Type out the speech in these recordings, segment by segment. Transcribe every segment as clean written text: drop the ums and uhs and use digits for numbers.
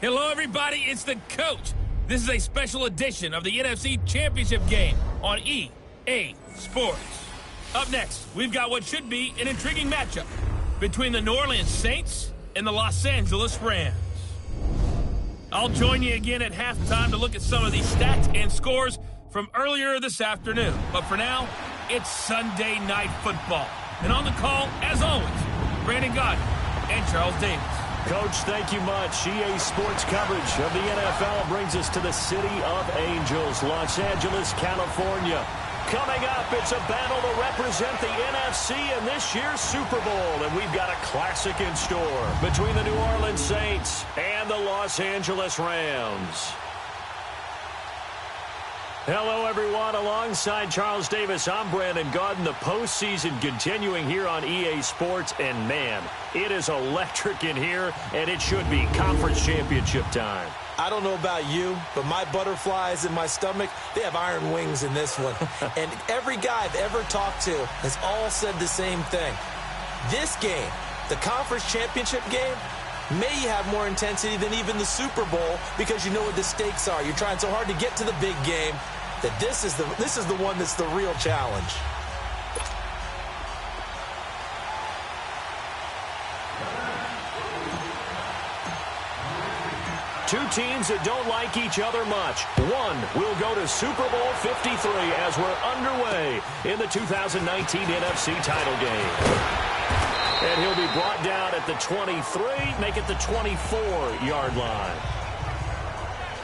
Hello, everybody. It's the coach. This is a special edition of the NFC Championship game on EA Sports. Up next, we've got what should be an intriguing matchup between the New Orleans Saints and the Los Angeles Rams. I'll join you again at halftime to look at some of these stats and scores from earlier this afternoon. But for now, it's Sunday Night Football. And on the call, as always, Brandon Godden and Charles Davis. Coach, thank you much. EA Sports coverage of the NFL brings us to the City of Angels, Los Angeles, California. Coming up, it's a battle to represent the NFC in this year's Super Bowl, and we've got a classic in store between the New Orleans Saints and the Los Angeles Rams. Hello, everyone. Alongside Charles Davis, I'm Brandon Godden. The postseason continuing here on EA Sports, and man, it is electric in here, and it should be conference championship time. I don't know about you, but my butterflies in my stomach, they have iron wings in this one. And every guy I've ever talked to has all said the same thing. This game, the conference championship game, may have more intensity than even the Super Bowl because you know what the stakes are. You're trying so hard to get to the big game that this is the one that's the real challenge. Two teams that don't like each other much. One will go to Super Bowl 53 as we're underway in the 2019 NFC title game. And he'll be brought down at the 23, make it the 24-yard line.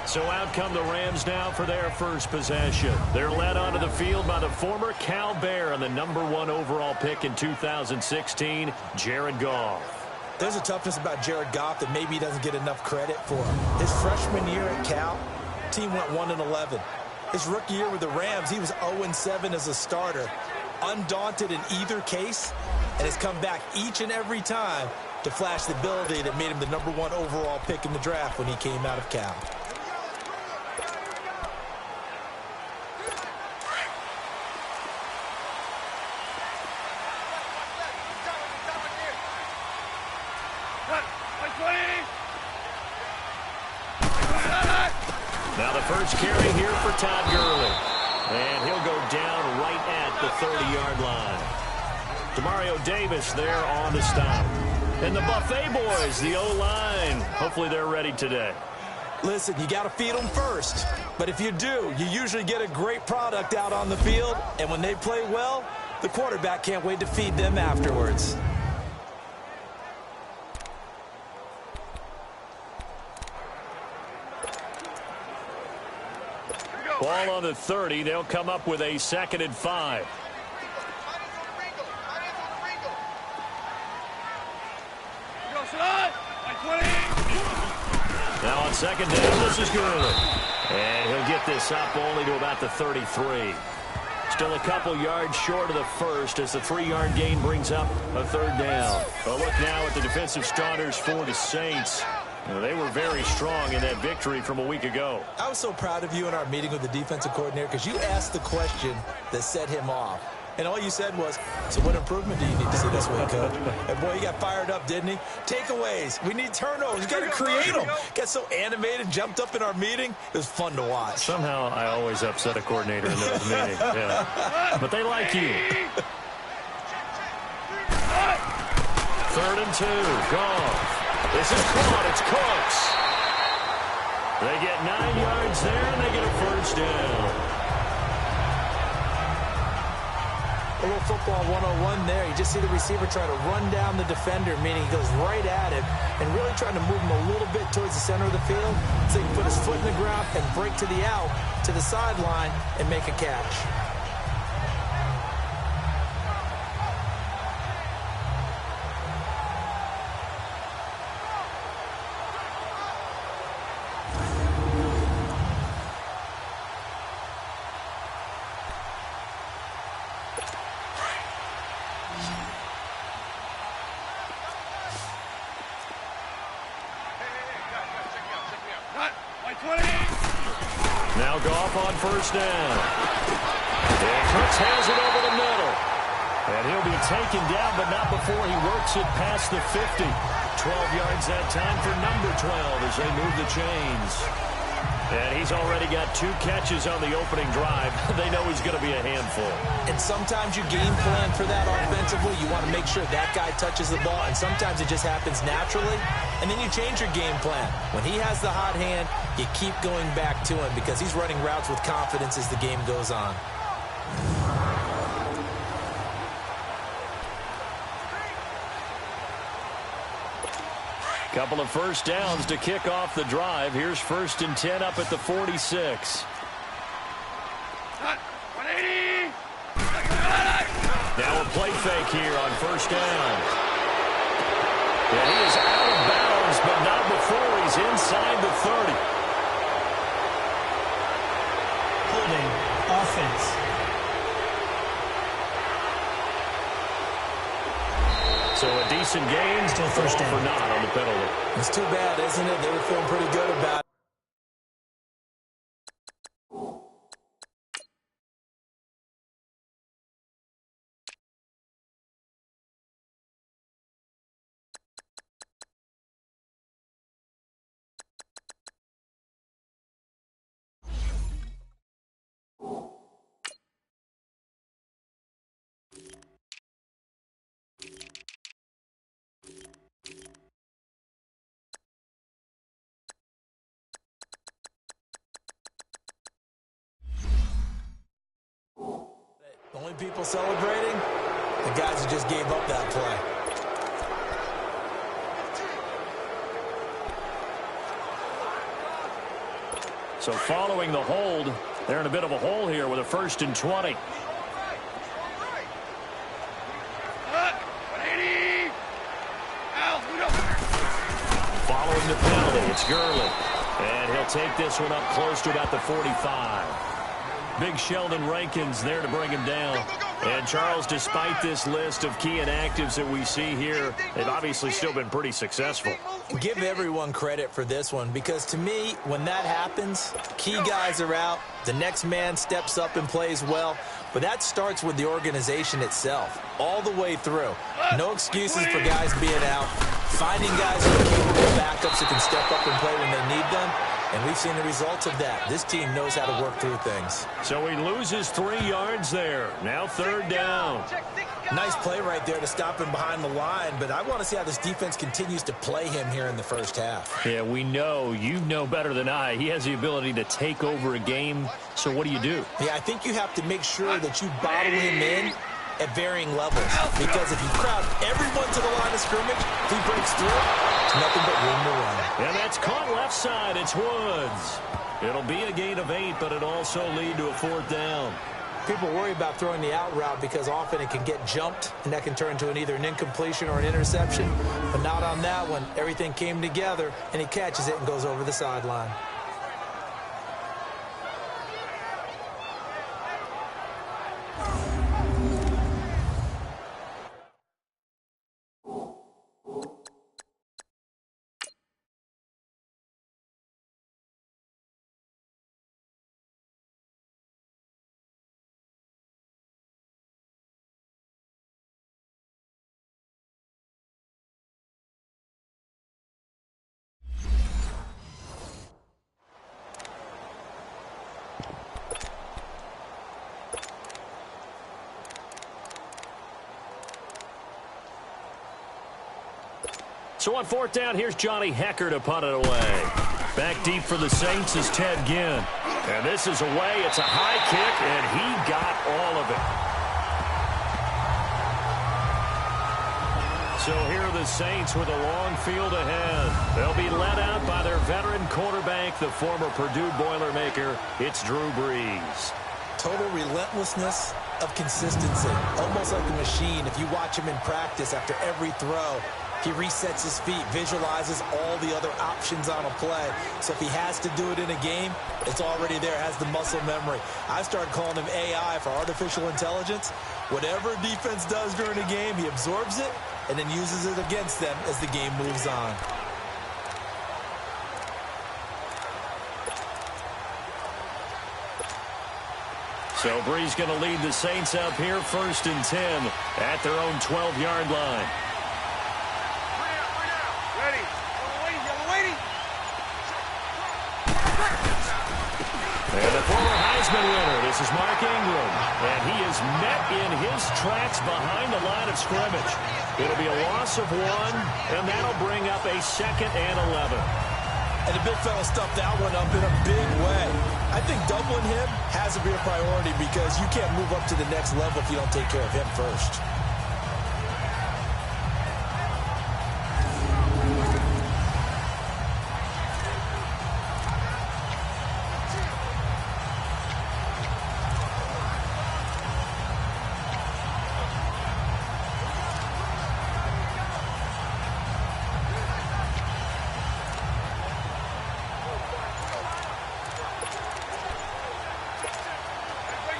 So out come the Rams now for their first possession. They're led onto the field by the former Cal Bear and the #1 overall pick in 2016, Jared Goff. There's a toughness about Jared Goff that maybe he doesn't get enough credit for. His freshman year at Cal, team went 1-11. His rookie year with the Rams, he was 0-7 as a starter. Undaunted in either case, and has come back each and every time to flash the ability that made him the #1 overall pick in the draft when he came out of Cal. Now the first carry here for Todd Gurley. And he'll go down right at the 30-yard line. Demario Davis there on the stop. And the Buffet boys, the O-line, hopefully they're ready today. Listen, you got to feed them first. But if you do, you usually get a great product out on the field. And when they play well, the quarterback can't wait to feed them afterwards. Ball on the 30. They'll come up with a 2nd and 5. Now on 2nd down, this is Gurley. And he'll get this up only to about the 33. Still a couple yards short of the first as the 3-yard gain brings up a 3rd down. A look now at the defensive starters for the Saints. They were very strong in that victory from a week ago. I was so proud of you in our meeting with the defensive coordinator because you asked the question that set him off. And all you said was, so what improvement do you need to see this week, Coach? And boy, he got fired up, didn't he? Takeaways. We need turnovers. You got to create them. Got so animated, jumped up in our meeting. It was fun to watch. Somehow I always upset a coordinator in those meetings. Yeah. But they like you. 3rd and 2. Goff. This is caught. It's Cooks. They get 9 yards there, and they get a 1st down. A little football 101 there. You just see the receiver try to run down the defender, meaning he goes right at him and really trying to move him a little bit towards the center of the field so he can put his foot in the ground and break to the out, to the sideline, and make a catch. Now Goff on 1st down. And Cooks has it over the middle. And he'll be taken down, but not before he works it past the 50. 12 yards that time for number 12 as they move the chains. And he's already got 2 catches on the opening drive. They know he's going to be a handful. And sometimes you game plan for that offensively. You want to make sure that guy touches the ball, and sometimes it just happens naturally. And then you change your game plan. When he has the hot hand, you keep going back to him because he's running routes with confidence as the game goes on. Couple of first downs to kick off the drive. Here's 1st and 10 up at the 46. Now a play fake here on 1st down. And he is out of bounds, but not before he's inside the 30. Holding offense. So a decent gain, Still first down. for not on the penalty. It's too bad, isn't it? They were feeling pretty good about it. The only people celebrating, the guys who just gave up that play. So following the hold, they're in a bit of a hole here with a 1st and 20. Following the penalty, it's Gurley. And he'll take this one up close to about the 45. Big Sheldon Rankins there to bring him down. And, Charles, despite this list of key inactives that we see here, they've obviously still been pretty successful. Give everyone credit for this one because, to me, when that happens, key guys are out, the next man steps up and plays well, but that starts with the organization itself, all the way through. No excuses for guys being out, finding guys who are capable backups who can step up and play when they need them. And we've seen the results of that. This team knows how to work through things. So he loses 3 yards there. Now 3rd down. Nice play right there to stop him behind the line, but I want to see how this defense continues to play him here in the first half. Yeah, we know. You know better than I. He has the ability to take over a game. So what do you do? Yeah, I think you have to make sure that you bottle him in at varying levels. Because if you crowd everyone to the line of scrimmage, if he breaks through, it's nothing but room to run. And that's caught left side. It's Woods. It'll be a gain of 8, but it also lead to a 4th down. People worry about throwing the out route because often it can get jumped, and that can turn into either an incompletion or an interception. But not on that one. Everything came together, and he catches it and goes over the sideline. So on 4th down, here's Johnny Hecker to punt it away. Back deep for the Saints is Ted Ginn. And this is away. It's a high kick, and he got all of it. So here are the Saints with a long field ahead. They'll be led out by their veteran quarterback, the former Purdue Boilermaker. It's Drew Brees. Total relentlessness of consistency. Almost like a machine. If you watch him in practice after every throw, he resets his feet, visualizes all the other options on a play. So if he has to do it in a game, it's already there, has the muscle memory. I started calling him AI for artificial intelligence. Whatever defense does during a game, he absorbs it and then uses it against them as the game moves on. So Bree's going to lead the Saints up here 1st and 10 at their own 12-yard line. Ready. Waiting. And the former Heisman winner, this is Mark Ingram. And he is met in his tracks behind the line of scrimmage. It'll be a loss of 1, and that'll bring up a 2nd and 11. And the big fella stuffed that one up in a big way. I think doubling him has to be a priority because you can't move up to the next level if you don't take care of him first.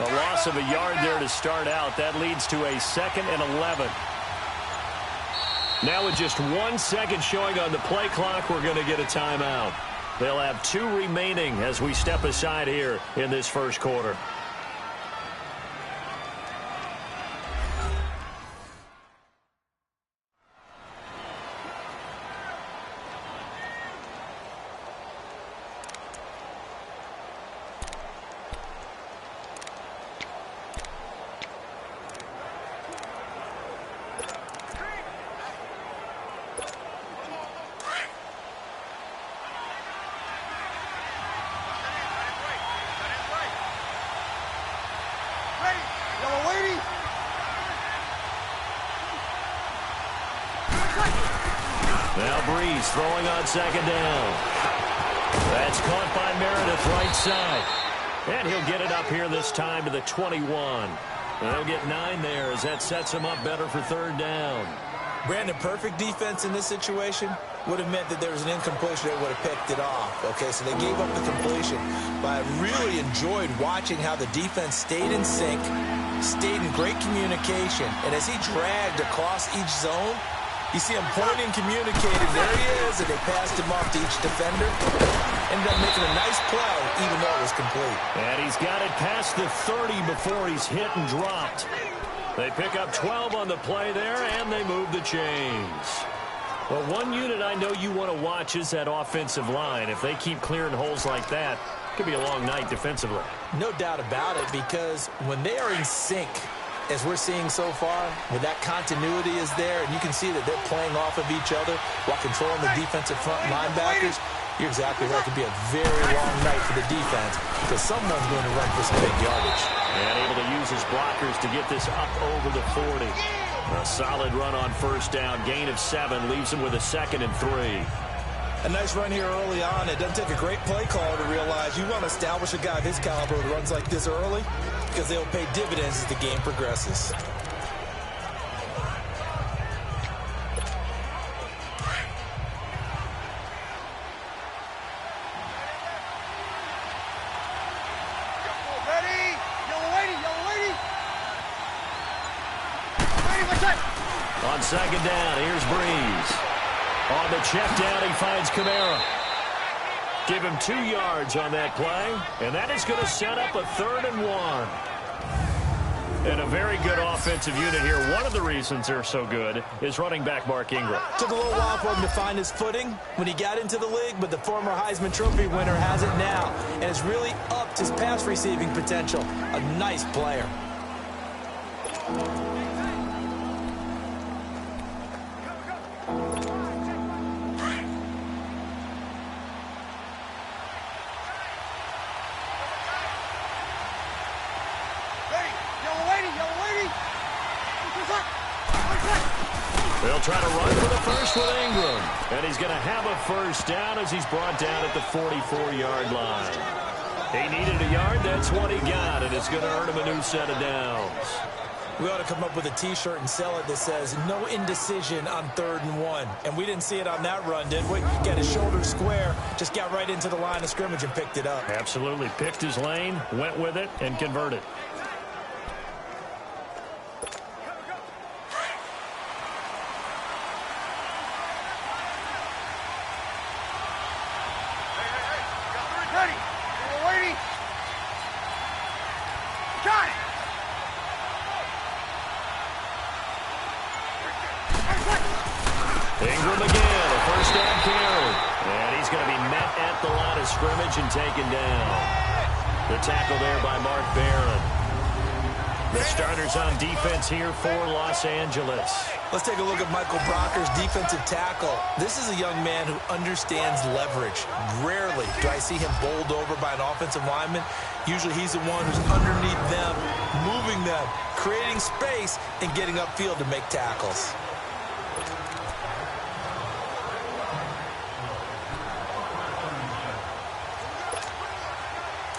A loss of a yard there to start out. That leads to a 2nd and 11. Now with just 1 second showing on the play clock, we're going to get a timeout. They'll have 2 remaining as we step aside here in this first quarter. Now Breeze throwing on 2nd down. That's caught by Meredith right side. And he'll get it up here this time to the 21. And they'll get 9 there as that sets him up better for 3rd down. Brandon, perfect defense in this situation would have meant that there was an incompletion. They would have picked it off. Okay, so they gave up the completion. But I really enjoyed watching how the defense stayed in sync, stayed in great communication. And as he dragged across each zone, you see him pointing, communicating. There he is, and they passed him off to each defender. Ended up making a nice play, even though it was complete. And he's got it past the 30 before he's hit and dropped. They pick up 12 on the play there, and they move the chains. Well, one unit I know you want to watch is that offensive line. If they keep clearing holes like that, it could be a long night defensively. No doubt about it, because when they are in sync, as we're seeing so far, when that continuity is there, and you can see that they're playing off of each other while controlling the defensive front linebackers, you're exactly right. It could be a very long night for the defense because someone's going to run for some big yardage. And able to use his blockers to get this up over the 40. A solid run on 1st down. Gain of 7 leaves him with a 2nd and 3. A nice run here early on. It doesn't take a great play caller to realize you want to establish a guy of his caliber who runs like this early because they'll pay dividends as the game progresses. On 2nd down, here's Breeze. On the check down, he finds Kamara. Give him 2 yards on that play, and that is going to set up a 3rd and 1. And a very good offensive unit here. One of the reasons they're so good is running back Mark Ingram. Took a little while for him to find his footing when he got into the league, but the former Heisman Trophy winner has it now, and it's really upped his pass receiving potential. A nice player. They'll try to run for the first with Ingram. And he's going to have a 1st down as he's brought down at the 44-yard line. He needed a yard. That's what he got, and it's going to earn him a new set of downs. We ought to come up with a T-shirt and sell it that says, no indecision on 3rd and 1. And we didn't see it on that run, did we? Got his shoulder square, just got right into the line of scrimmage and picked it up. Absolutely. Picked his lane, went with it, and converted. separation taken down. The tackle there by Mark Barron. The starters on defense here for Los Angeles. Let's take a look at Michael Brocker's defensive tackle. This is a young man who understands leverage. Rarely do I see him bowled over by an offensive lineman. Usually he's the one who's underneath them, moving them, creating space, and getting upfield to make tackles.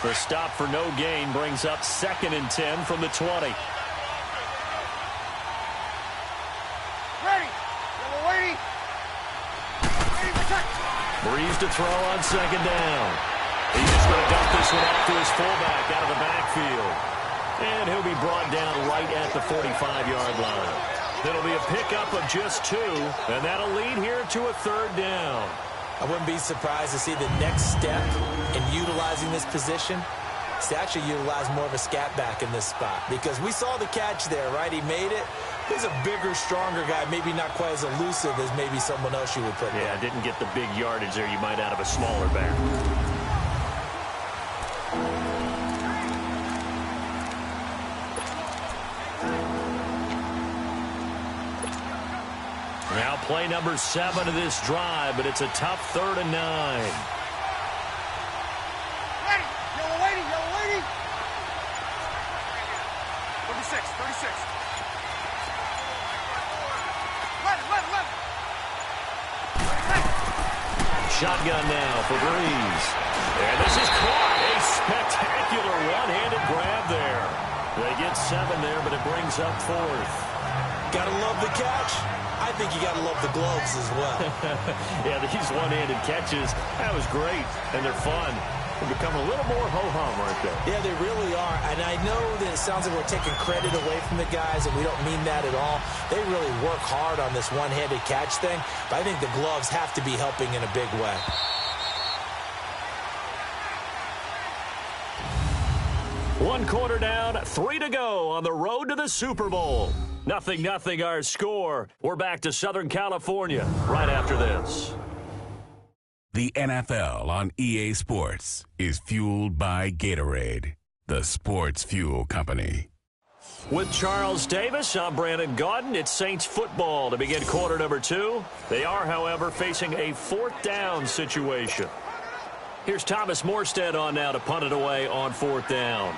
The stop for no gain brings up 2nd and 10 from the 20. Ready. Yellow lady. Ready, attack. Breeze to throw on 2nd down. He's just going to dump this one off to his fullback out of the backfield. And he'll be brought down right at the 45-yard line. It'll be a pickup of just 2, and that'll lead here to a 3rd down. I wouldn't be surprised to see the next step in utilizing this position is to actually utilize more of a scat back in this spot, because we saw the catch there, right? He made it. He's a bigger, stronger guy, maybe not quite as elusive as maybe someone else you would put there. Yeah, didn't get the big yardage there you might out of a smaller back. Now play number 7 of this drive, but it's a tough 3rd and 9. Ready. Yellow lady. Yellow lady. 36. Left. Shotgun now for Breeze. And this is caught. A spectacular one-handed grab there. They get 7 there, but it brings up 4th. Gotta love the catch. I think you got to love the gloves as well. Yeah, these one-handed catches, that was great, and they're fun. They become a little more ho-hum, aren't they? Yeah, they really are. And I know that it sounds like we're taking credit away from the guys, and we don't mean that at all. They really work hard on this one-handed catch thing, but I think the gloves have to be helping in a big way. One quarter down, 3 to go on the road to the Super Bowl. 0-0 our score. We're back to Southern California right after this. The NFL on EA Sports is fueled by Gatorade, the sports fuel company. With Charles Davis, I'm Brandon Gaudin. It's Saints football to begin quarter number 2. They are, however, facing a 4th down situation. Here's Thomas Morstead on now to punt it away on 4th down.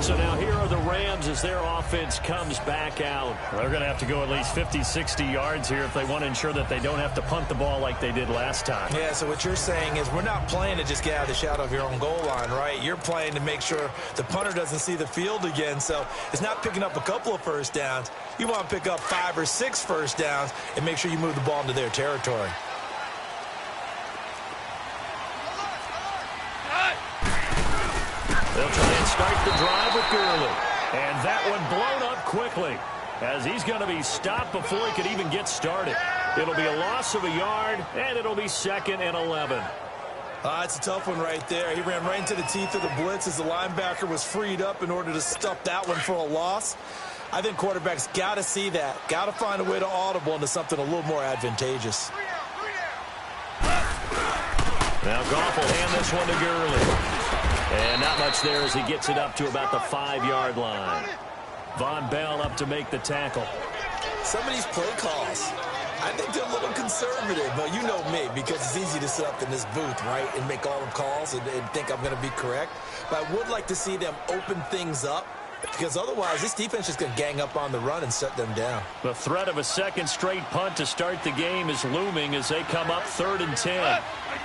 So now here are the Rams as their offense comes back out. They're going to have to go at least 50, 60 yards here if they want to ensure that they don't have to punt the ball like they did last time. Yeah, so what you're saying is we're not playing to just get out of the shadow of your own goal line, right? You're playing to make sure the punter doesn't see the field again. So it's not picking up a couple of first downs. You want to pick up 5 or 6 first downs and make sure you move the ball into their territory. They'll try and start the drive with Gurley. And that one blown up quickly as he's going to be stopped before he could even get started. It'll be a loss of a yard, and it'll be 2nd and 11. It's a tough one right there. He ran right into the teeth of the blitz as the linebacker was freed up in order to stuff that one for a loss. I think quarterbacks got to see that. Got to find a way to audible into something a little more advantageous. Now Goff will hand this one to Gurley. And not much there as he gets it up to about the 5-yard line. Von Bell up to make the tackle. Some of these play calls, I think they're a little conservative, but you know me, because it's easy to sit up in this booth, right, and make all the calls and think I'm going to be correct. But I would like to see them open things up, because otherwise this defense is going to gang up on the run and shut them down. The threat of a second straight punt to start the game is looming as they come up 3rd and 10.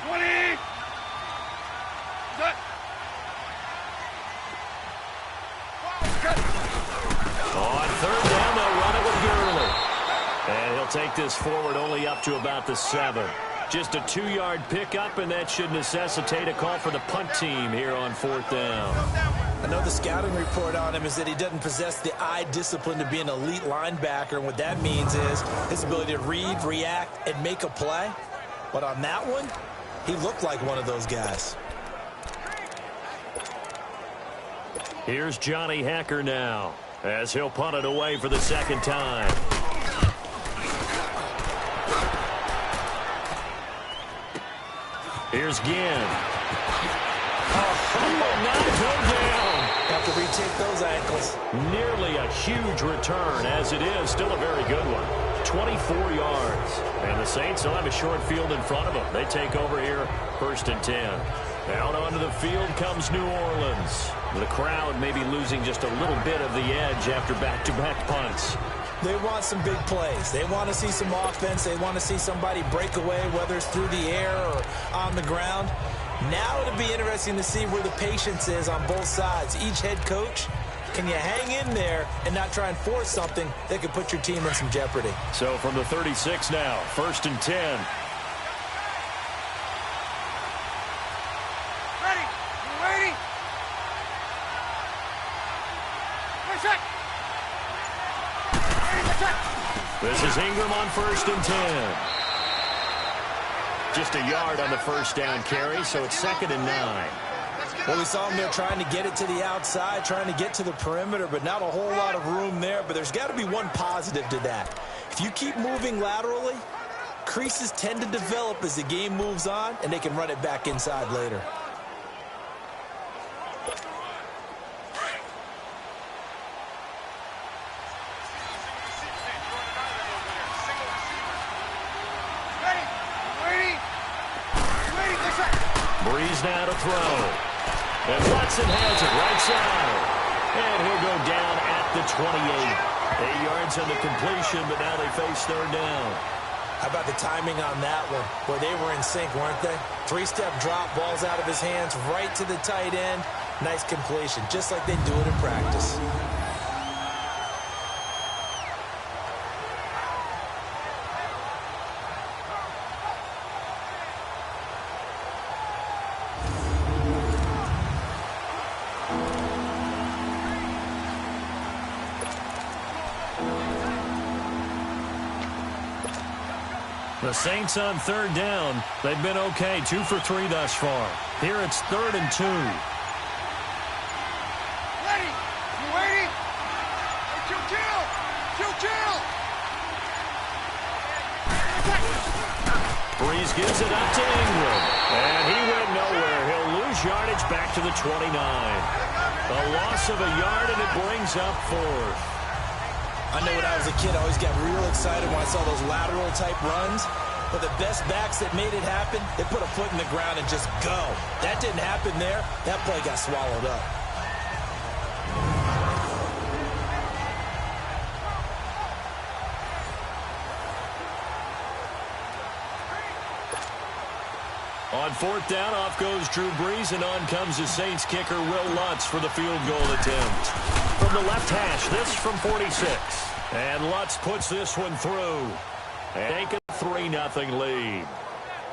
20. On 3rd down, they'll run it with Gurley. And he'll take this forward only up to about the 7. Just a 2-yard pickup, and that should necessitate a call for the punt team here on 4th down. I know the scouting report on him is that he doesn't possess the eye discipline to be an elite linebacker, and what that means is his ability to read, react, and make a play. But on that one, he looked like one of those guys. Here's Johnny Hacker now, as he'll punt it away for the 2nd time. Here's Ginn. Not go down. Have to retake those ankles. Nearly a huge return, as it is still a very good one. 24 yards. And the Saints will have a short field in front of them. They take over here, 1st and 10. Out onto the field comes New Orleans. The crowd may be losing just a little bit of the edge after back-to-back punts. They want some big plays. They want to see some offense. They want to see somebody break away, whether it's through the air or on the ground. Now it'll be interesting to see where the patience is on both sides. Each head coach, can you hang in there and not try and force something that could put your team in some jeopardy? So from the 36 now, 1st and 10. Ready? You waiting? Check. This is Ingram on 1st and 10. Just a yard on the 1st down carry, so it's 2nd and 9. Well, we saw him there trying to get it to the outside, trying to get to the perimeter, but not a whole lot of room there. But there's got to be one positive to that. If you keep moving laterally, creases tend to develop as the game moves on, and they can run it back inside later. Breeze now to throw. And Watson has it right side. And he'll go down at the 28. 8 yards on the completion, but now they face 3rd down. How about the timing on that one? Boy, they were in sync, weren't they? 3-step drop, balls out of his hands, right to the tight end. Nice completion, just like they do it in practice. The Saints on 3rd down. They've been okay, 2 for 3 thus far. Here it's 3rd and 2. Ready? You waiting? Kill! Breeze gives it up to Ingram. And he went nowhere. He'll lose yardage back to the 29. A loss of a yard, and it brings up 4th. I know when I was a kid, I always got real excited when I saw those lateral-type runs. But the best backs that made it happen, they put a foot in the ground and just go. That didn't happen there. That play got swallowed up. On 4th down, off goes Drew Brees, and on comes the Saints kicker, Will Lutz, for the field goal attempt. From the left hash, this from 46. And Lutz puts this one through. And take a 3-0 lead.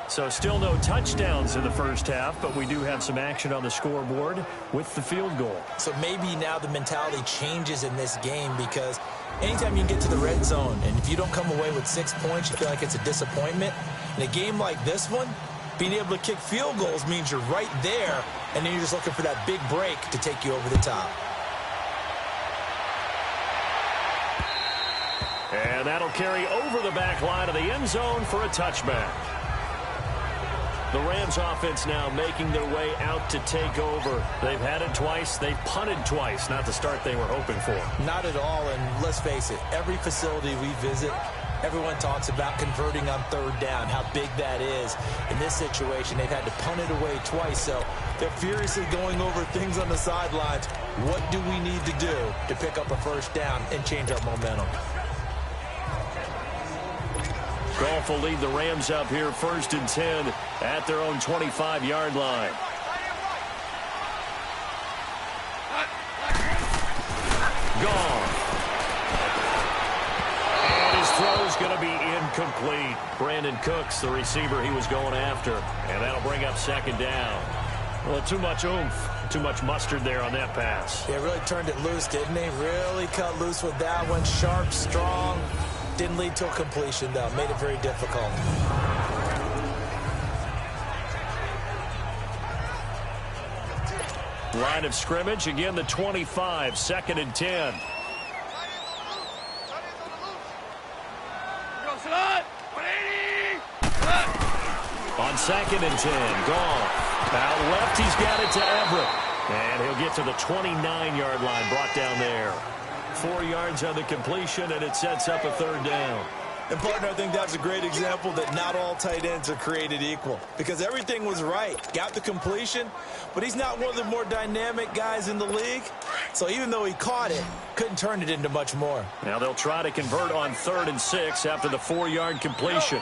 So still no touchdowns in the first half, but we do have some action on the scoreboard with the field goal. So maybe now the mentality changes in this game, because anytime you can get to the red zone, and if you don't come away with 6 points, you feel like it's a disappointment. In a game like this one, being able to kick field goals means you're right there, and then you're just looking for that big break to take you over the top. And that'll carry over the back line of the end zone for a touchback. The Rams offense now making their way out to take over. They've had it twice. They've punted twice. Not the start they were hoping for. Not at all, and let's face it, every facility we visit, everyone talks about converting on 3rd down, how big that is. In this situation, they've had to punt it away twice, so they're furiously going over things on the sidelines. What do we need to do to pick up a 1st down and change our momentum? Goff will lead the Rams up here 1st and 10 at their own 25-yard line. Goff. And his throw's going to be incomplete. Brandon Cooks, the receiver he was going after. And that'll bring up second down. Well, too much oomph, too much mustard there on that pass. Yeah, really turned it loose, didn't he? Really cut loose with that one. Sharp, strong. Didn't lead to a completion, though. Made it very difficult. Line of scrimmage, again the 25, 2nd and 10. On 2nd and 10, Goff. Out left, he's got it to Everett. And he'll get to the 29-yard line, brought down there. 4 yards on the completion, and it sets up a 3rd down. And, partner, I think that's a great example that not all tight ends are created equal. Because everything was right. Got the completion, but he's not one of the more dynamic guys in the league. So even though he caught it, couldn't turn it into much more. Now they'll try to convert on 3rd and 6 after the 4-yard completion.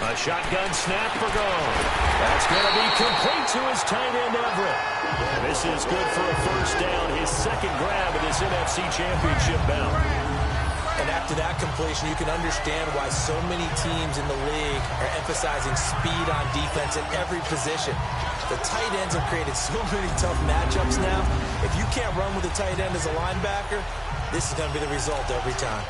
A shotgun snap for Goff. That's going to be complete to his tight end, Everett. And this is good for a 1st down, his 2nd grab of this NFC Championship bout. And after that completion, you can understand why so many teams in the league are emphasizing speed on defense at every position. The tight ends have created so many tough matchups now. If you can't run with a tight end as a linebacker, this is going to be the result every time.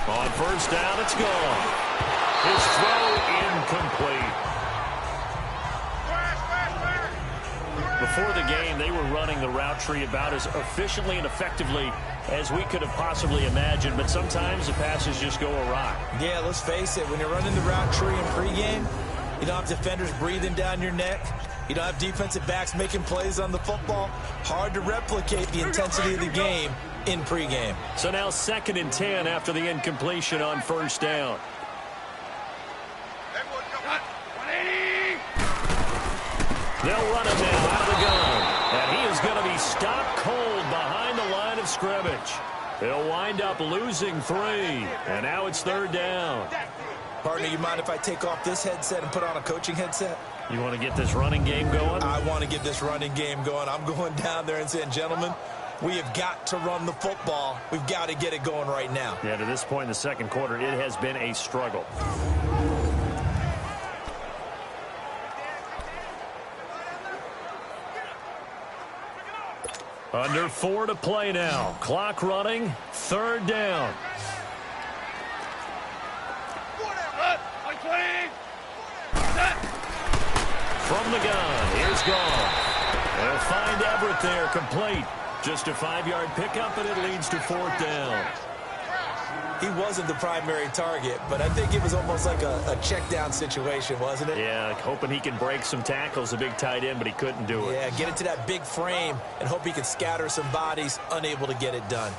On 1st down, it's gone. His throw incomplete. Before the game, they were running the route tree about as efficiently and effectively as we could have possibly imagined, but sometimes the passes just go awry. Yeah, let's face it, when you're running the route tree in pregame, you don't have defenders breathing down your neck. You don't have defensive backs making plays on the football. Hard to replicate the intensity of the game in pregame. So now 2nd and 10 after the incompletion on 1st down. They'll run him now out of the gun. And he is going to be stopped cold behind the line of scrimmage. They'll wind up losing 3. And now it's 3rd down. Partner, you mind if I take off this headset and put on a coaching headset? You want to get this running game going? I want to get this running game going. I'm going down there and saying, gentlemen, we have got to run the football. We've got to get it going right now. Yeah, to this point in the 2nd quarter, it has been a struggle. Under 4 to play now. Clock running. 3rd down. From the gun, here's Goff. They'll find Everett there, complete. Just a 5-yard pickup, and it leads to 4th down. He wasn't the primary target, but I think it was almost like a check-down situation, wasn't it? Yeah, hoping he can break some tackles, a big tight end, but he couldn't do it. Yeah, get it to that big frame and hope he can scatter some bodies, unable to get it done.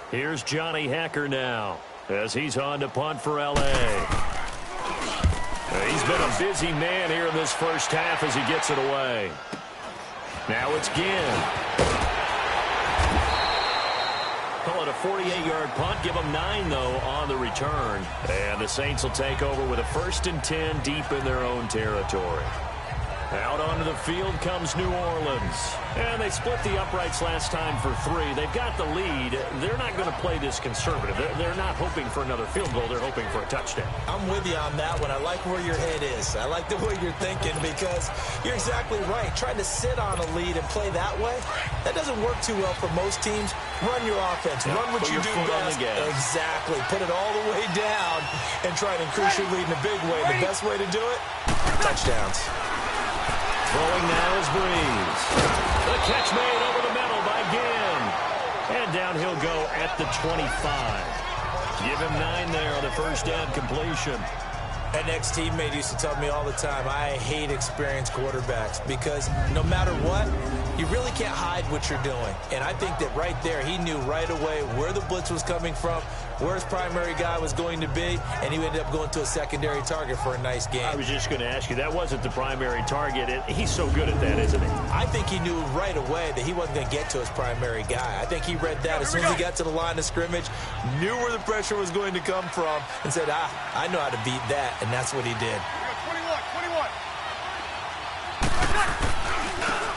Here's Johnny Hacker now as he's on to punt for L.A. He's been a busy man here in this 1st half as he gets it away. Now it's Ginn. Call it a 48-yard punt. Give them 9, though, on the return. And the Saints will take over with a 1st and 10 deep in their own territory. Out onto the field comes New Orleans. And they split the uprights last time for 3. They've got the lead. They're not going to play this conservative. They're not hoping for another field goal. They're hoping for a touchdown. I'm with you on that one. I like where your head is. I like the way you're thinking because you're exactly right. Trying to sit on a lead and play that way, that doesn't work too well for most teams. Run your offense. Yeah, run what you do best. Exactly. Put it all the way down and try to increase your lead in a big way. The best way to do it, touchdowns. Throwing now is Breeze. The catch made over the middle by Ginn. And down he'll go at the 25. Give him 9 there on the 1st down completion. An ex-teammate used to tell me all the time, I hate experienced quarterbacks because no matter what, You really can't hide what you're doing. And I think that right there, he knew right away where the blitz was coming from, where his primary guy was going to be, and he ended up going to a secondary target for a nice game. I was just going to ask you, that wasn't the primary target. He's so good at that, isn't he? I think he knew right away that he wasn't going to get to his primary guy. I think he read that as soon as he got to the line of scrimmage, knew where the pressure was going to come from, and said, I know how to beat that, and that's what he did. 21.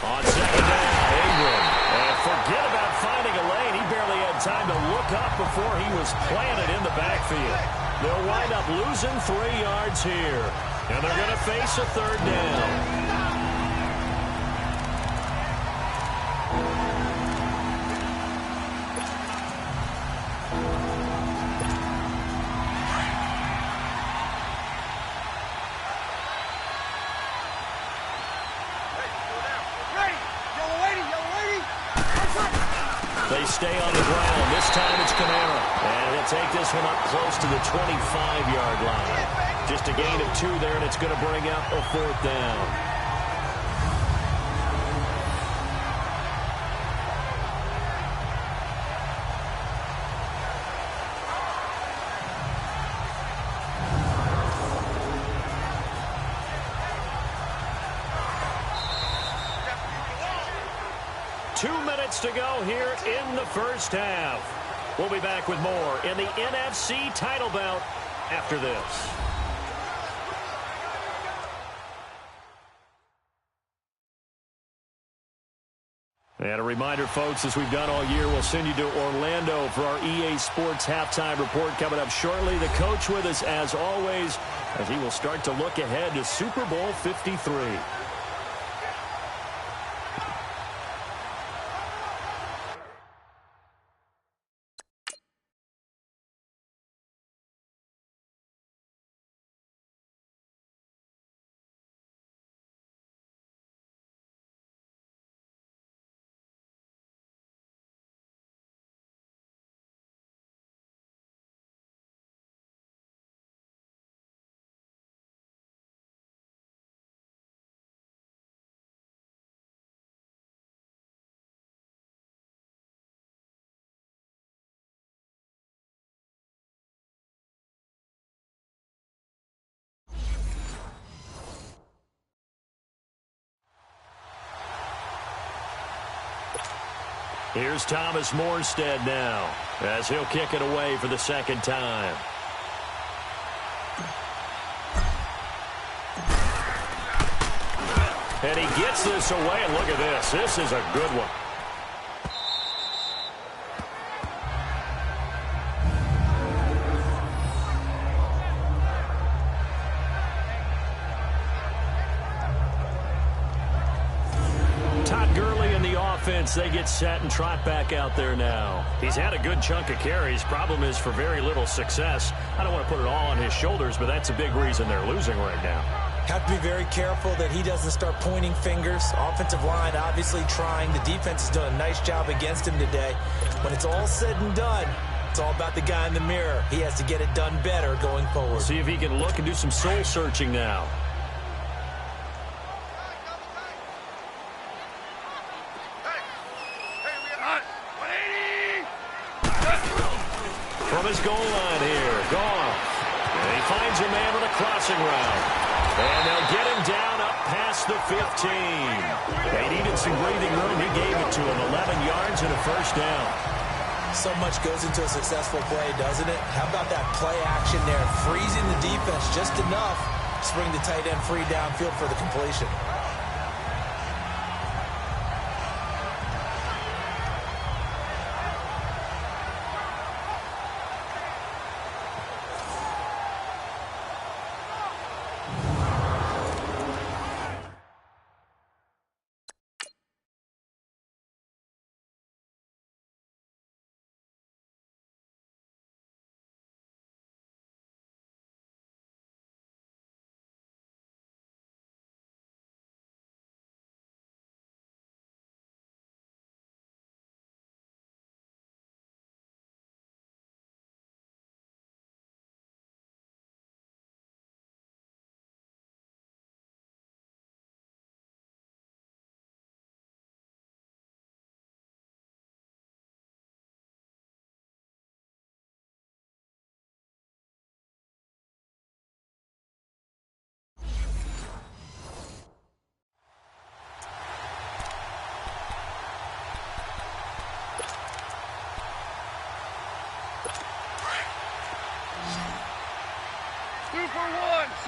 On second down, Ingram. And forget about finding a lane. He barely had time to look up before he was planted in the backfield. They'll wind up losing 3 yards here. And they're going to face a third down. They stay on the ground. This time it's Kamara. And he'll take this one up close to the 25-yard line. Just a gain of 2 there, and it's going to bring up a 4th down. To go here in the first half. We'll be back with more in the NFC title bout after this. And a reminder, folks, as we've done all year, we'll send you to Orlando for our EA Sports halftime report coming up shortly. The coach with us, as always, as he will start to look ahead to Super Bowl 53. Here's Thomas Morstead now, as he'll kick it away for the second time. And he gets this away, and look at this. This is a good one. They get set and trot back out there now. He's had a good chunk of carries. Problem is for very little success. I don't want to put it all on his shoulders, but that's a big reason they're losing right now. Have to be very careful that he doesn't start pointing fingers. Offensive line obviously trying. The defense has done a nice job against him today. When it's all said and done, it's all about the guy in the mirror. He has to get it done better going forward. See if he can look and do some soul searching now. From his goal line here, Goff. And he finds a man with a crossing route. And they'll get him down up past the 15. They needed some breathing room. He gave it to him. 11 yards and a first down. So much goes into a successful play, doesn't it? How about that play action there? Freezing the defense just enough to bring the tight end free downfield for the completion.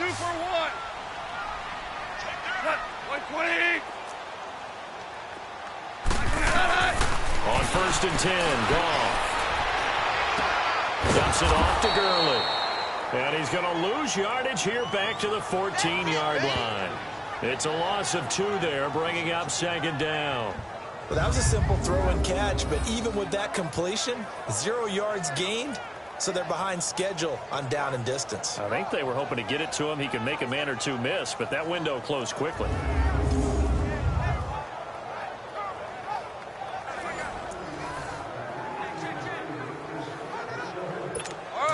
2 for 1. 120. On 1st and 10, Goff. Dumps it off to Gurley. And he's going to lose yardage here back to the 14-yard line. It's a loss of 2 there, bringing up 2nd down. Well, that was a simple throw and catch, but even with that completion, 0 yards gained, so they're behind schedule on down and distance. I think they were hoping to get it to him. He could make a man or two miss, but that window closed quickly.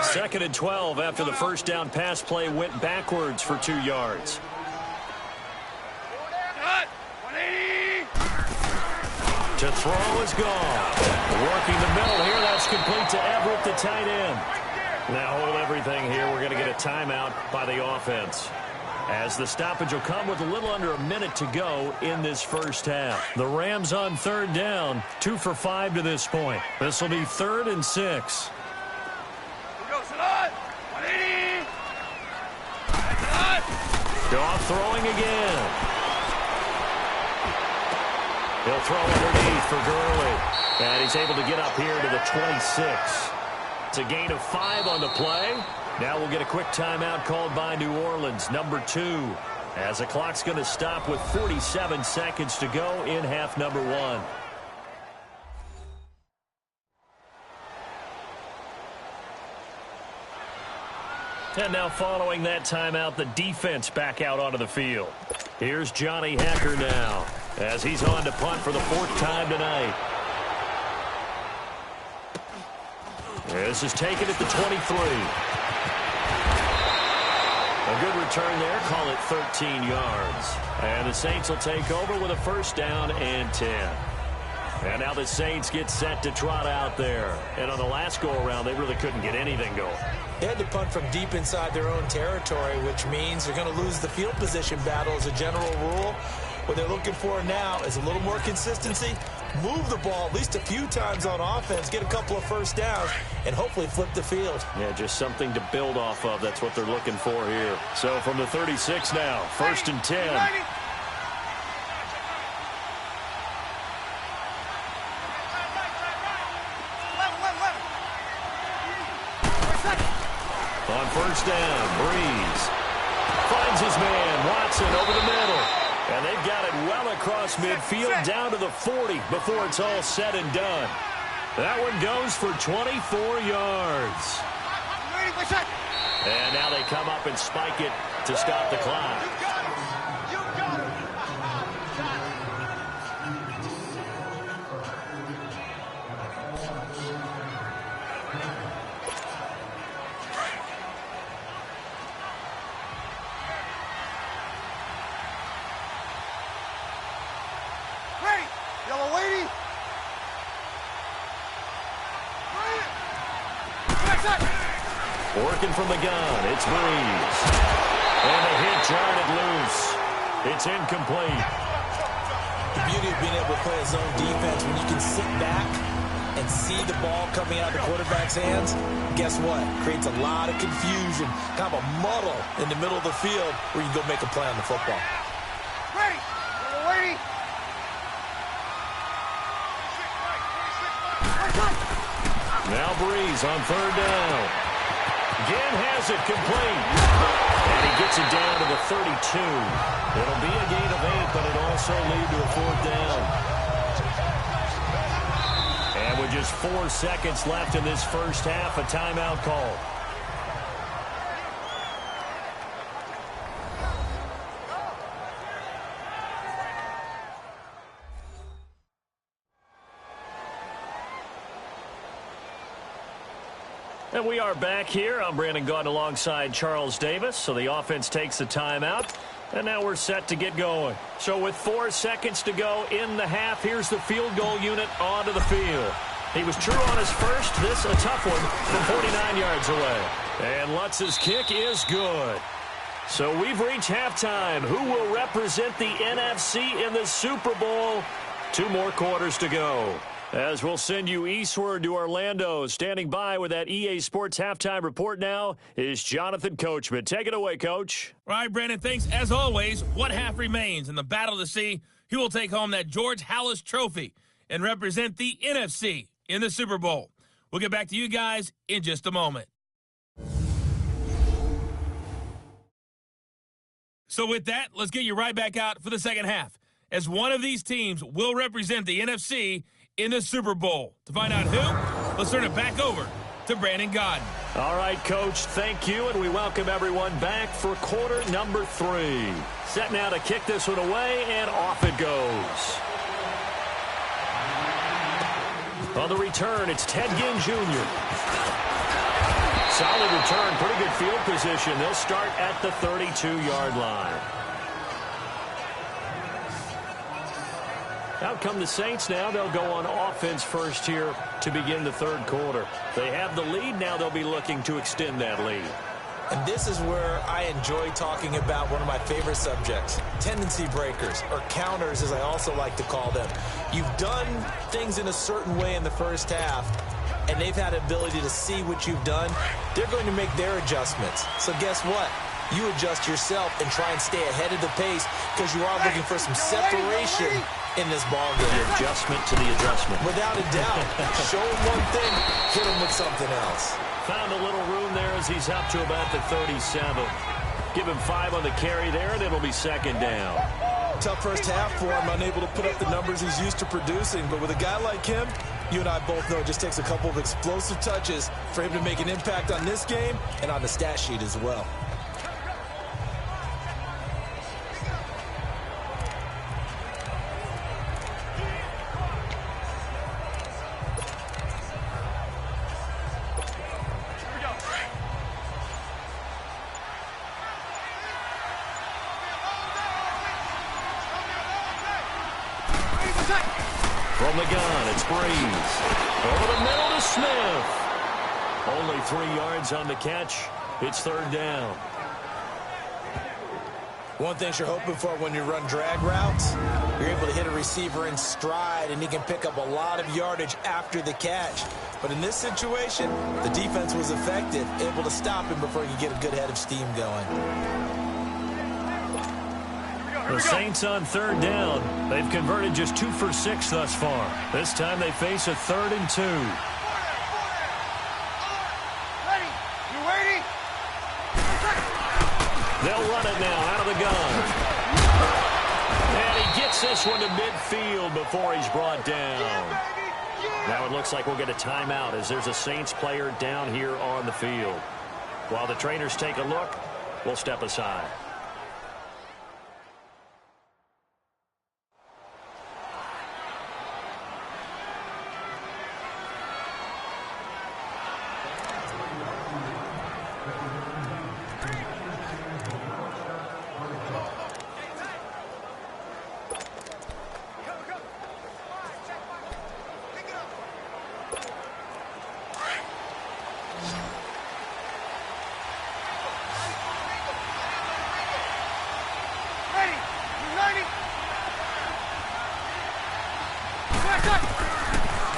Second and 12 after the first down pass play went backwards for 2 yards. To throw is gone. Working the middle here. That's complete to Everett, the tight end. Now hold everything here. We're going to get a timeout by the offense, as the stoppage will come with a little under a minute to go in this first half. The Rams on 3rd down, 2 for 5 to this point. This will be 3rd and 6. Goff throwing again. He'll throw underneath for Gurley. And he's able to get up here to the 26. It's a gain of 5 on the play. Now we'll get a quick timeout called by New Orleans, number 2. As the clock's going to stop with 47 seconds to go in half number 1. And now following that timeout, the defense back out onto the field. Here's Johnny Hacker now, as he's on to punt for the 4th time tonight. This is taken at the 23. A good return there, call it 13 yards. And the Saints will take over with a 1st down and 10. And now the Saints get set to trot out there. And on the last go-around, they really couldn't get anything going. They had to punt from deep inside their own territory, which means they're going to lose the field position battle as a general rule. What they're looking for now is a little more consistency, move the ball at least a few times on offense, get a couple of 1st downs, and hopefully flip the field. Yeah, just something to build off of. That's what they're looking for here. So from the 36 now, 1st and 10. On 1st down, Breeze finds his man, Watson, over the middle. And they've got it well across midfield down to the 40 before it's all said and done. That one goes for 24 yards. And now they come up and spike it to stop the clock. Working from the gun, it's Breeze. And a hit jarred it loose. It's incomplete. The beauty of being able to play a zone defense, when you can sit back and see the ball coming out of the quarterback's hands, guess what? Creates a lot of confusion, kind of a muddle in the middle of the field where you can go make a play on the football. Ready. Waiting. Now Breeze on 3rd down. Again has it complete. And he gets it down to the 32. It'll be a gain of 8, but it'll also lead to a 4th down. And with just 4 seconds left in this first half, a timeout call. And we are back here. I'm Brandon Gaudin alongside Charles Davis. So the offense takes the timeout. And now we're set to get going. So with 4 seconds to go in the half, here's the field goal unit onto the field. He was true on his first. This a tough one from 49 yards away. And Lutz's kick is good. So we've reached halftime. Who will represent the NFC in the Super Bowl? 2 more quarters to go. As we'll send you eastward to Orlando, standing by with that EA Sports halftime report now is Jonathan Coachman. Take it away, Coach. All right, Brandon, thanks. As always, what half remains in the battle to see who will take home that George Halas trophy and represent the NFC in the Super Bowl. We'll get back to you guys in just a moment. So with that, let's get you right back out for the second half, as one of these teams will represent the NFC in the Super Bowl. To find out who, let's turn it back over to Brandon Godden. All right, Coach, thank you, and we welcome everyone back for quarter number 3. Set now to kick this one away, and off it goes. On the return, it's Ted Ginn Jr. Solid return, pretty good field position. They'll start at the 32-yard line. Out come the Saints now. They'll go on offense first here to begin the third quarter. They have the lead. Now they'll be looking to extend that lead. And this is where I enjoy talking about one of my favorite subjects, tendency breakers, or counters as I also like to call them. You've done things in a certain way in the first half, and they've had the ability to see what you've done. They're going to make their adjustments. So guess what? You adjust yourself and try and stay ahead of the pace because you are looking for some separation in this ball game. The adjustment to the adjustment. Without a doubt. Show him one thing, hit him with something else. Found a little room there as he's up to about the 37. Give him 5 on the carry there, and it'll be second down. Tough first half for him, unable to put up the numbers he's used to producing. But with a guy like him, you and I both know it just takes a couple of explosive touches for him to make an impact on this game and on the stat sheet as well. From the gun, it's Breeze. Over the middle to Smith. Only 3 yards on the catch. It's third down. One thing you're hoping for when you run drag routes, you're able to hit a receiver in stride, and he can pick up a lot of yardage after the catch. But in this situation, the defense was effective, able to stop him before he could get a good head of steam going. The Saints on third down. They've converted just 2 for 6 thus far. This time they face a 3rd and 2. Ready? You waiting? They'll run it now out of the gun. And he gets this one to midfield before he's brought down. Now it looks like we'll get a timeout as there's a Saints player down here on the field. While the trainers take a look, we'll step aside.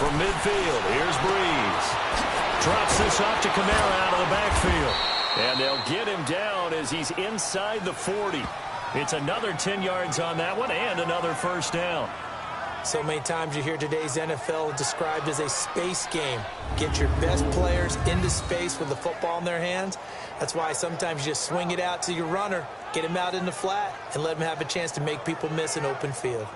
From midfield, here's Breeze. Drops this off to Kamara out of the backfield. And they'll get him down as he's inside the 40. It's another 10 yards on that one and another first down. So many times you hear today's NFL described as a space game. Get your best players into space with the football in their hands. That's why sometimes you just swing it out to your runner, get him out in the flat, and let him have a chance to make people miss an open field.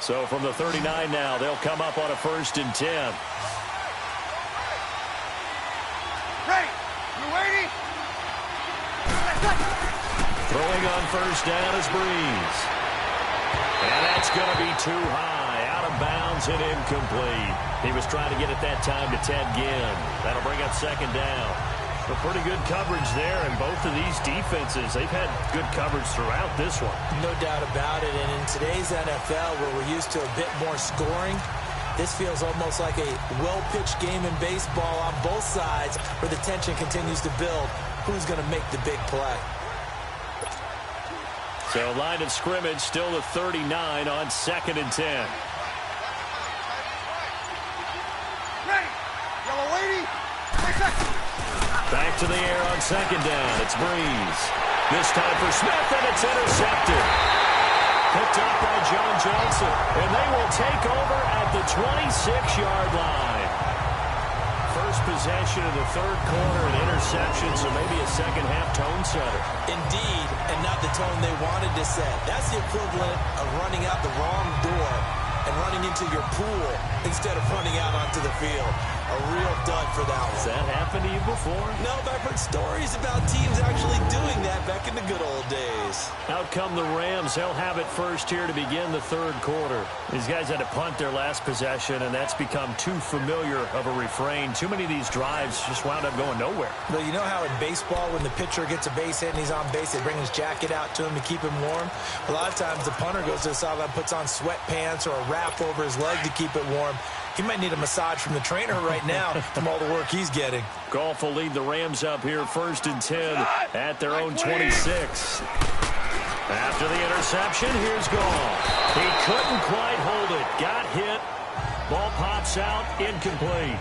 So from the 39 now, they'll come up on a 1st and 10. Ready? You waiting? Throwing on first down is Breeze. And that's going to be too high. Out of bounds and incomplete. He was trying to get it that time to Ted Ginn. That'll bring up second down. A pretty good coverage there, and both of these defenses, they've had good coverage throughout this one. No doubt about it, and in today's NFL, where we're used to a bit more scoring, this feels almost like a well-pitched game in baseball on both sides where the tension continues to build. Who's going to make the big play? So line of scrimmage still the 39 on 2nd and 10. Ready. Yellow lady. Back to the air on 2nd down. It's Breeze. This time for Smith, and it's intercepted. Picked up by John Johnson, and they will take over at the 26-yard line. First possession of the 3rd quarter, an interception, so maybe a second-half tone setter. Indeed, and not the tone they wanted to set. That's the equivalent of running out the wrong door and running into your pool instead of running out onto the field. A real dud for that one. Has that happened to you before? No, but I've heard stories about teams actually doing that back in the good old days. Out come the Rams. They'll have it first here to begin the 3rd quarter. These guys had to punt their last possession, and that's become too familiar of a refrain. Too many of these drives just wound up going nowhere. But you know how in baseball, when the pitcher gets a base hit and he's on base, they bring his jacket out to him to keep him warm? A lot of times the punter goes to the sideline, puts on sweatpants or a wrap over his leg to keep it warm. He might need a massage from the trainer right now from all the work he's getting. Goff will lead the Rams up here 1st and 10 at their own 26. After the interception, here's Goff. He couldn't quite hold it. Got hit. Ball pops out. Incomplete.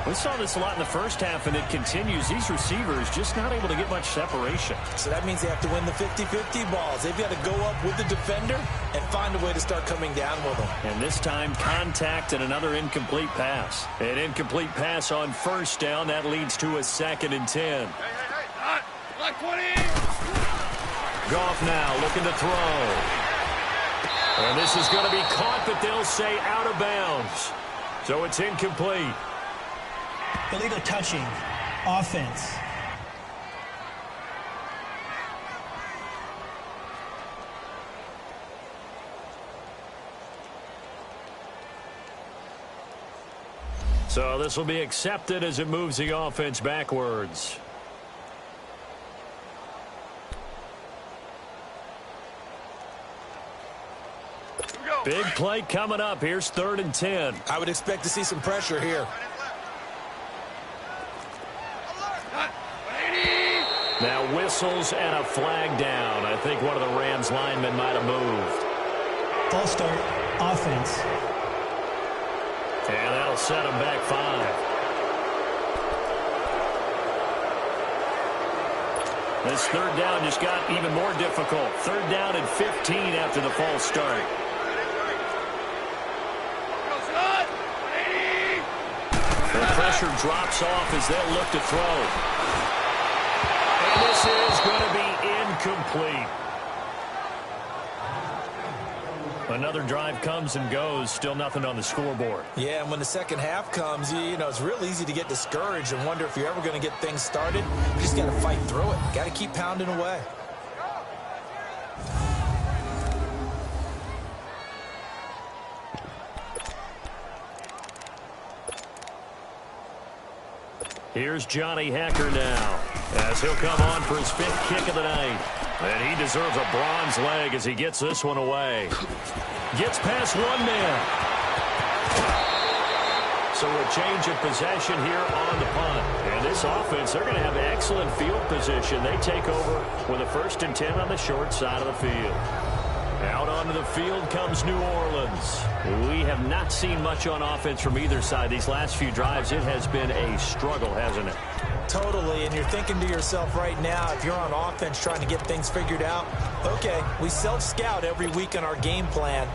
We saw this a lot in the first half, and it continues. These receivers just not able to get much separation. So that means they have to win the 50-50 balls. They've got to go up with the defender and find a way to start coming down with them. And this time, contact and another incomplete pass. An incomplete pass on 1st down. That leads to a 2nd and 10. Like 20. Goff now looking to throw. And this is going to be caught, but they'll say out of bounds. So it's incomplete. Illegal touching. Offense. So this will be accepted as it moves the offense backwards. Big play coming up. Here's 3rd and 10. I would expect to see some pressure here. Now whistles and a flag down. I think one of the Rams linemen might have moved. False start. Offense. And that'll set them back 5. This 3rd down just got even more difficult. 3rd down and 15 after the false start. The pressure drops off as they'll look to throw. And this is going to be incomplete. Another drive comes and goes. Still nothing on the scoreboard. Yeah, and when the second half comes, you know, it's real easy to get discouraged and wonder if you're ever going to get things started. You just got to fight through it. Got to keep pounding away. Here's Johnny Hecker now, as he'll come on for his 5th kick of the night. And he deserves a bronze leg as he gets this one away. Gets past one man. So a change of possession here on the punt. And this offense, they're going to have excellent field position. They take over with a 1st and 10 on the short side of the field. Out onto the field comes New Orleans. We have not seen much on offense from either side. These last few drives, it has been a struggle, hasn't it? Totally, and you're thinking to yourself right now, if you're on offense trying to get things figured out, okay, we self-scout every week on our game plan.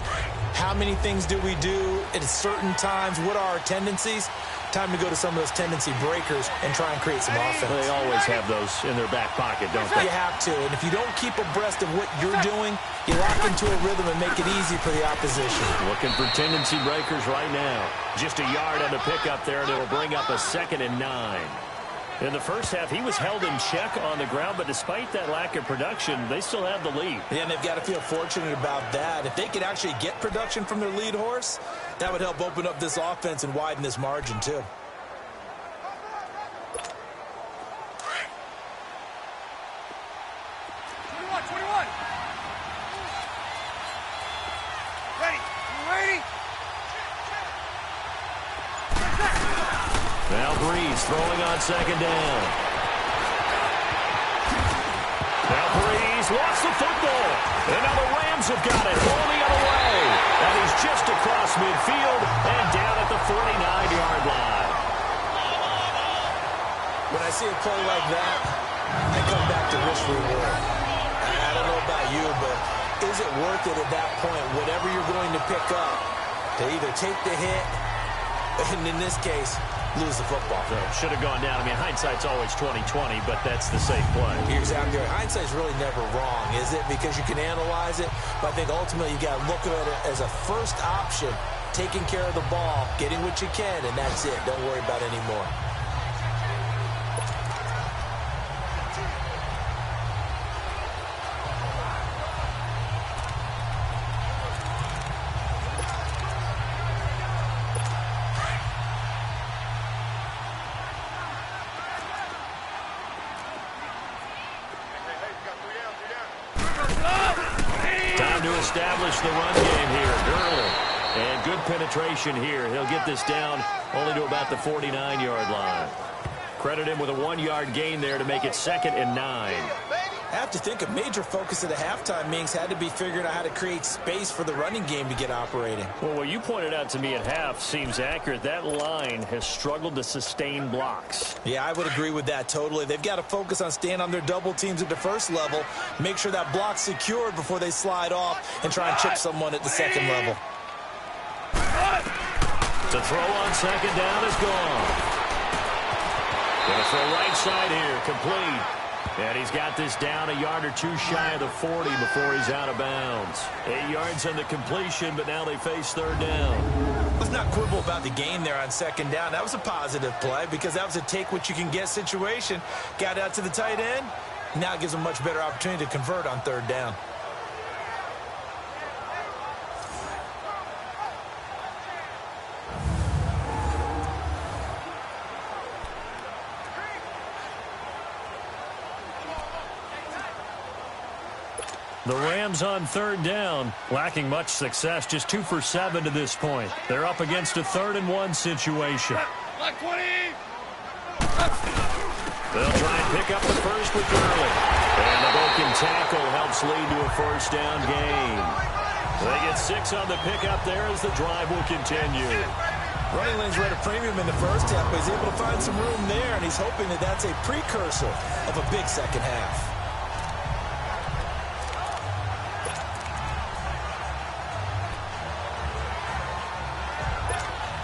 How many things do we do at certain times? What are our tendencies? Time to go to some of those tendency breakers and try and create some offense. They always have those in their back pocket, don't they? You have to, and if you don't keep abreast of what you're doing, you lock into a rhythm and make it easy for the opposition. Looking for tendency breakers right now. Just a yard on the pickup there, and it'll bring up a 2nd and 9. In the first half, he was held in check on the ground, but despite that lack of production, they still have the lead. Yeah, and they've got to feel fortunate about that. If they could actually get production from their lead horse, that would help open up this offense and widen this margin, too. throwing on second down. Now Breeze lost the football. And now the Rams have got it all the other way. And he's just across midfield and down at the 49-yard line. When I see a play like that, I come back to risk reward. I don't know about you, but is it worth it at that point, whatever you're going to pick up, to either take the hit, and in this case, lose the football? So should have gone down. I mean, hindsight's always 20/20, but that's the safe play. You're exactly right. Hindsight's really never wrong, is it? Because you can analyze it, but I think ultimately you got to look at it as a first option, taking care of the ball, getting what you can, and that's it. Don't worry about any more. Establish the run game here. Gurley. And good penetration here. He'll get this down only to about the 49-yard line. Credit him with a 1-yard gain there to make it 2nd and 9. I have to think a major focus at the halftime, Minks, had to be figuring out how to create space for the running game to get operating. Well, what you pointed out to me at half seems accurate. That line has struggled to sustain blocks. Yeah, I would agree with that totally. They've got to focus on staying on their double teams at the first level, make sure that block's secured before they slide off and try and chip someone at the second level. The throw on second down is gone. Gonna throw right side here, complete. And he's got this down a yard or two shy of the 40 before he's out of bounds. 8 yards on the completion, but now they face third down. Let's not quibble about the gain there on second down. That was a positive play because that was a take-what-you-can-get situation. Got out to the tight end. Now it gives them a much better opportunity to convert on third down. The Rams on third down, lacking much success, just 2 for 7 to this point. They're up against a 3rd and 1 situation. Black 20! They'll try and pick up the first with Gurley. And the broken tackle helps lead to a first down gain. They get 6 on the pickup there as the drive will continue. Running lanes were at a premium in the first half, but he's able to find some room there, and he's hoping that that's a precursor of a big second half.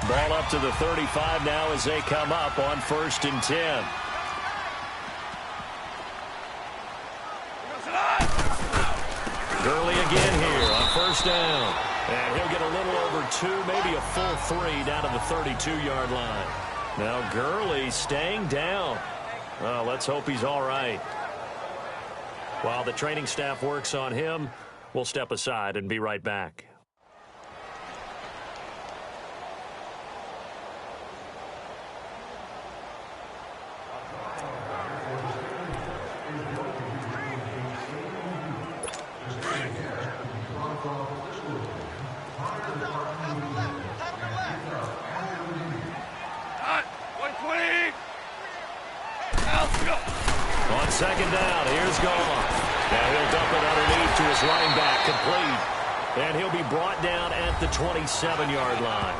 Ball up to the 35 now as they come up on 1st and 10. Gurley again here on 1st down. And he'll get a little over 2, maybe a full 3 down to the 32-yard line. Now Gurley staying down. Well, let's hope he's all right. While the training staff works on him, we'll step aside and be right back. On second down, here's Gone. Now he'll dump it underneath to his running back, complete. And he'll be brought down at the 27-yard line.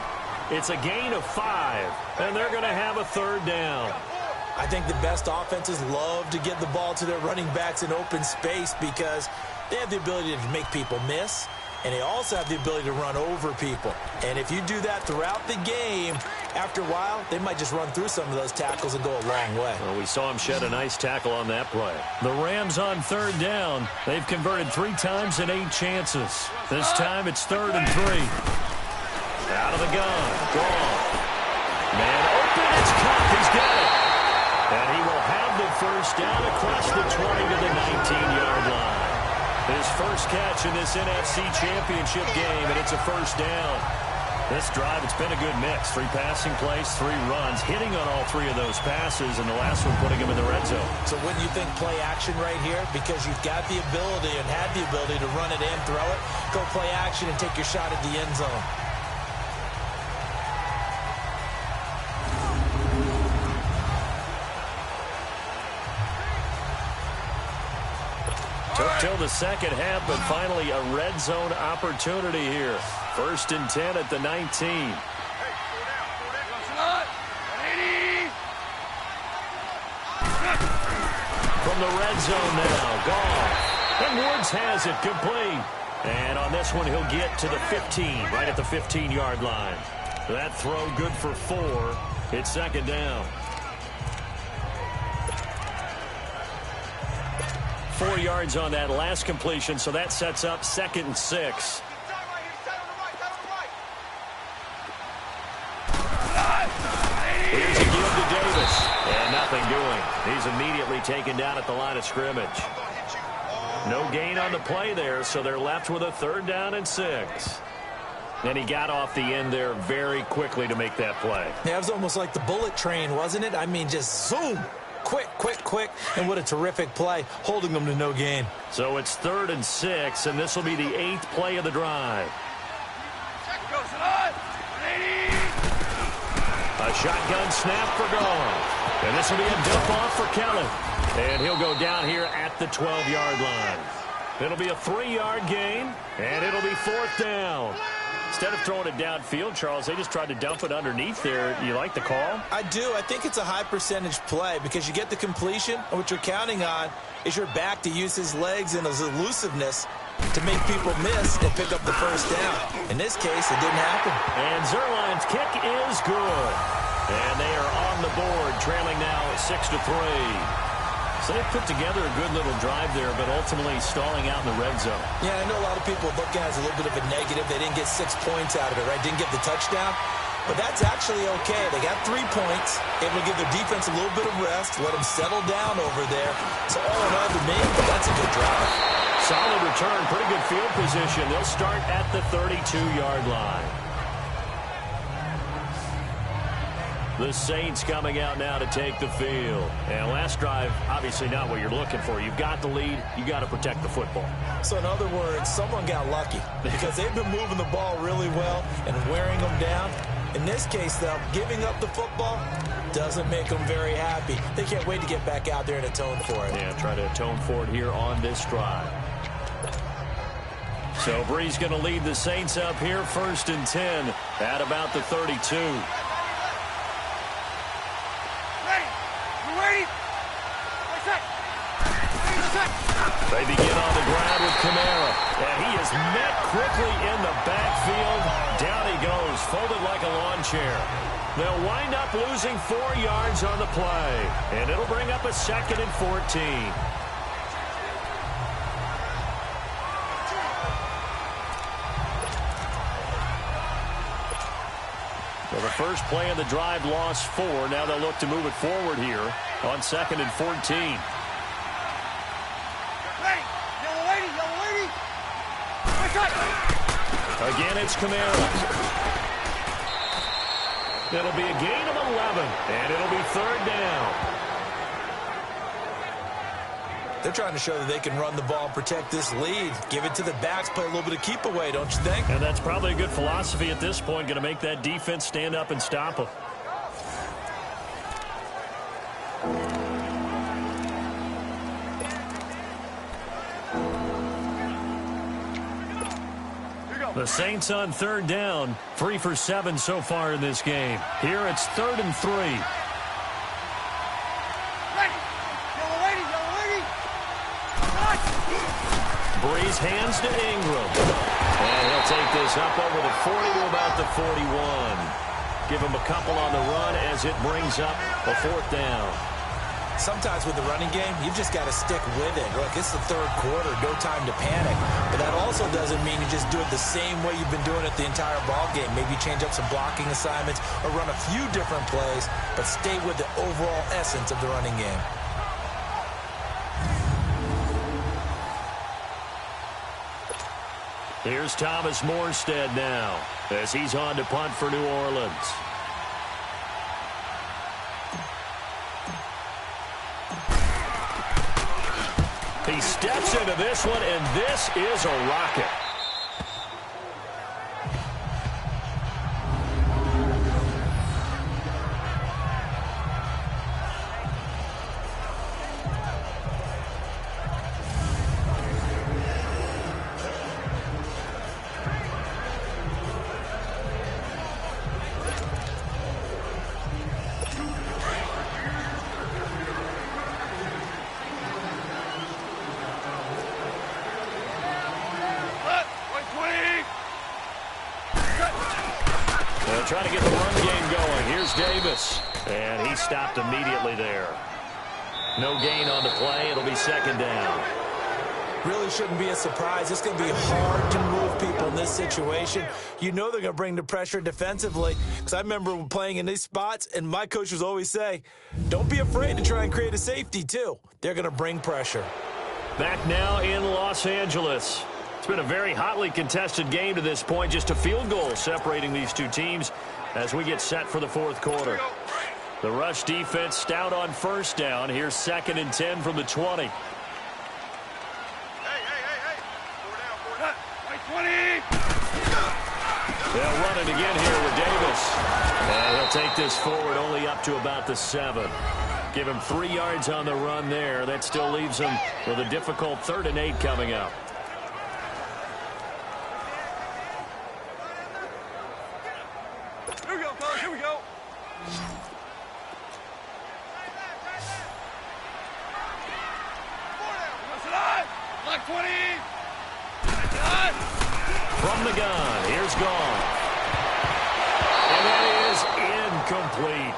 It's a gain of 5, and they're going to have a 3rd down. I think the best offenses love to get the ball to their running backs in open space because they have the ability to make people miss, and they also have the ability to run over people. And if you do that throughout the game, after a while, they might just run through some of those tackles and go a long way. Well, we saw him shed a nice tackle on that play. The Rams on 3rd down. They've converted 3 times in 8 chances. This time it's 3rd and 3. Out of the gun. Gone. Man open. It's caught. He's got it. And he will have the first down across the 20 to the 19-yard line. His first catch in this NFC Championship game, and it's a first down. This drive, it's been a good mix. 3 passing plays, 3 runs, hitting on all 3 of those passes, and the last one putting him in the red zone. So wouldn't you think play action right here? Because you've got the ability and had the ability to run it and throw it. Go play action and take your shot at the end zone. Took till the second half, but finally a red zone opportunity here. 1st and 10 at the 19. From the red zone now, Goff. And Woods has it complete. And on this one, he'll get to the 15, right at the 15-yard line. That throw good for 4. It's 2nd down. 4 yards on that last completion, so that sets up 2nd and 6. Here's a give to Davis. And nothing doing. He's immediately taken down at the line of scrimmage. No gain on the play there, so they're left with a 3rd down and 6. And he got off the end there very quickly to make that play. Yeah, it was almost like the bullet train, wasn't it? I mean, just zoom. Quick, quick, quick. And what a terrific play, holding them to no gain. So it's 3rd and 6, and this will be the 8th play of the drive. A shotgun snap for Goff. And this will be a dump off for Kelly. And he'll go down here at the 12-yard line. It'll be a 3-yard gain, and it'll be 4th down. Instead of throwing it downfield, Charles, they just tried to dump it underneath there. You like the call? I do. I think it's a high-percentage play because you get the completion, and what you're counting on is your back to use his legs and his elusiveness to make people miss and pick up the 1st down. In this case, it didn't happen. And Zerline's kick is good. And they are on the board, trailing now 6-3. So they put together a good little drive there, but ultimately stalling out in the red zone. Yeah, I know a lot of people look at it as a little bit of a negative. They didn't get 6 points out of it, right? Didn't get the touchdown. But that's actually okay. They got 3 points, able to give their defense a little bit of rest, let them settle down over there. So all in all, to me, that's a good drive. Solid return, pretty good field position. They'll start at the 32-yard line. The Saints coming out now to take the field. And last drive, obviously not what you're looking for. You've got the lead. You got to protect the football. So in other words, someone got lucky because they've been moving the ball really well and wearing them down. In this case, though, giving up the football doesn't make them very happy. They can't wait to get back out there and atone for it. Yeah, try to atone for it here on this drive. So Bree's going to lead the Saints up here, 1st and 10 at about the 32. They begin on the ground with Kamara. And he is met quickly in the backfield. Down he goes, folded like a lawn chair. They'll wind up losing 4 yards on the play. And it'll bring up a 2nd and 14. Well, the first play of the drive lost 4. Now they'll look to move it forward here on 2nd and 14. Again, it's Kamara. It'll be a gain of 11, and it'll be 3rd down. They're trying to show that they can run the ball and protect this lead. Give it to the backs, play a little bit of keep away, don't you think? And that's probably a good philosophy at this point, going to make that defense stand up and stop them. The Saints on 3rd down, 3 for 7 so far in this game. Here it's 3rd and 3. Breeze hands to Ingram. And he'll take this up over the 40 to about the 41. Give him a couple on the run as it brings up a 4th down. Sometimes with the running game, you've just got to stick with it. Look, it's the 3rd quarter, no time to panic. But that also doesn't mean you just do it the same way you've been doing it the entire ball game. Maybe change up some blocking assignments or run a few different plays, but stay with the overall essence of the running game. Here's Thomas Morstead now as he's on to punt for New Orleans. He steps into this one, and this is a rocket. try to get the run game going. Here's Davis. And he stopped immediately there. No gain on the play. It'll be second down. Really shouldn't be a surprise. It's going to be hard to move people in this situation. You know they're going to bring the pressure defensively. Because I remember playing in these spots, and my coaches always say, don't be afraid to try and create a safety, too. They're going to bring pressure. Back now in Los Angeles. It's been a very hotly contested game to this point. Just a field goal separating these two teams as we get set for the fourth quarter. The rush defense stout on first down. Here's 2nd and 10 from the 20. They'll run it again here with Davis. And he'll take this forward only up to about the 7. Give him 3 yards on the run there. That still leaves him with a difficult 3rd and 8 coming up. Here we go, fellas. Here we go. Black 20. From the gun, here's Gone. And that is incomplete.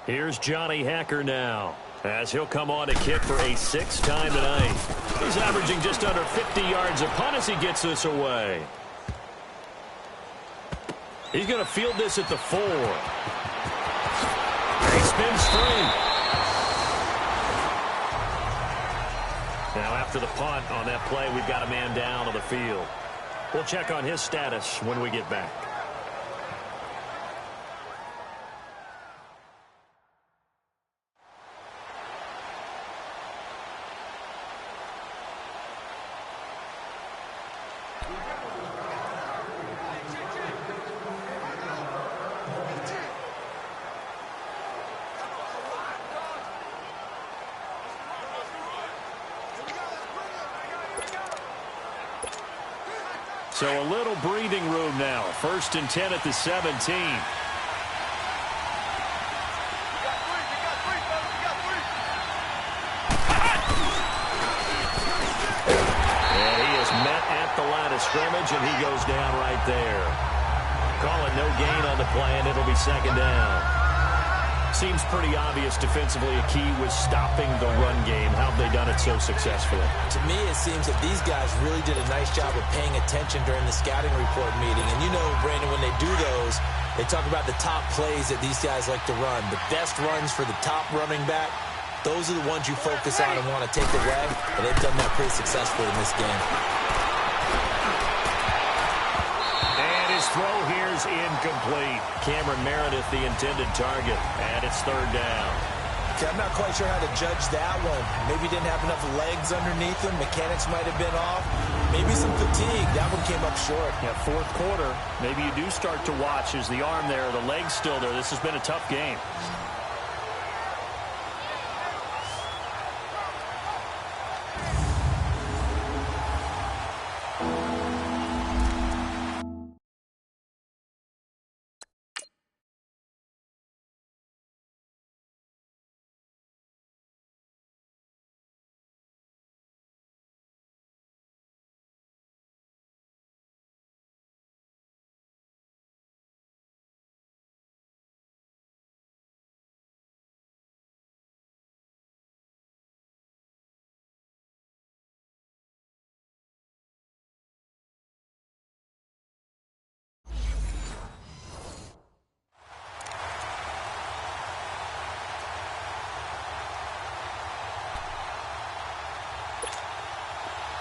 Here's Johnny Hacker now, as he'll come on to kick for a 6th time tonight. He's averaging just under 50 yards a punt as he gets this away. He's going to field this at the 4. He spins free. Now after the punt on that play, we've got a man down on the field. We'll check on his status when we get back. So a little breathing room now. 1st and 10 at the 17. And he is met at the line of scrimmage, and he goes down right there. Call it no gain on the play, and it'll be 2nd down. Seems pretty obvious defensively a key was stopping the run game. How have they done it so successfully? To me, it seems that these guys really did a nice job of paying attention during the scouting report meeting. And you know, Brandon, when they do those, they talk about the top plays that these guys like to run. The best runs for the top running back, those are the ones you focus on and want to take away. And they've done that pretty successfully in this game. His throw here is incomplete. Cameron Meredith, the intended target, and it's 3rd down. Okay, I'm not quite sure how to judge that one. Maybe didn't have enough legs underneath him. Mechanics might have been off. Maybe some fatigue. That one came up short. Yeah, 4th quarter. Maybe you do start to watch as the arm there, the leg's still there. This has been a tough game.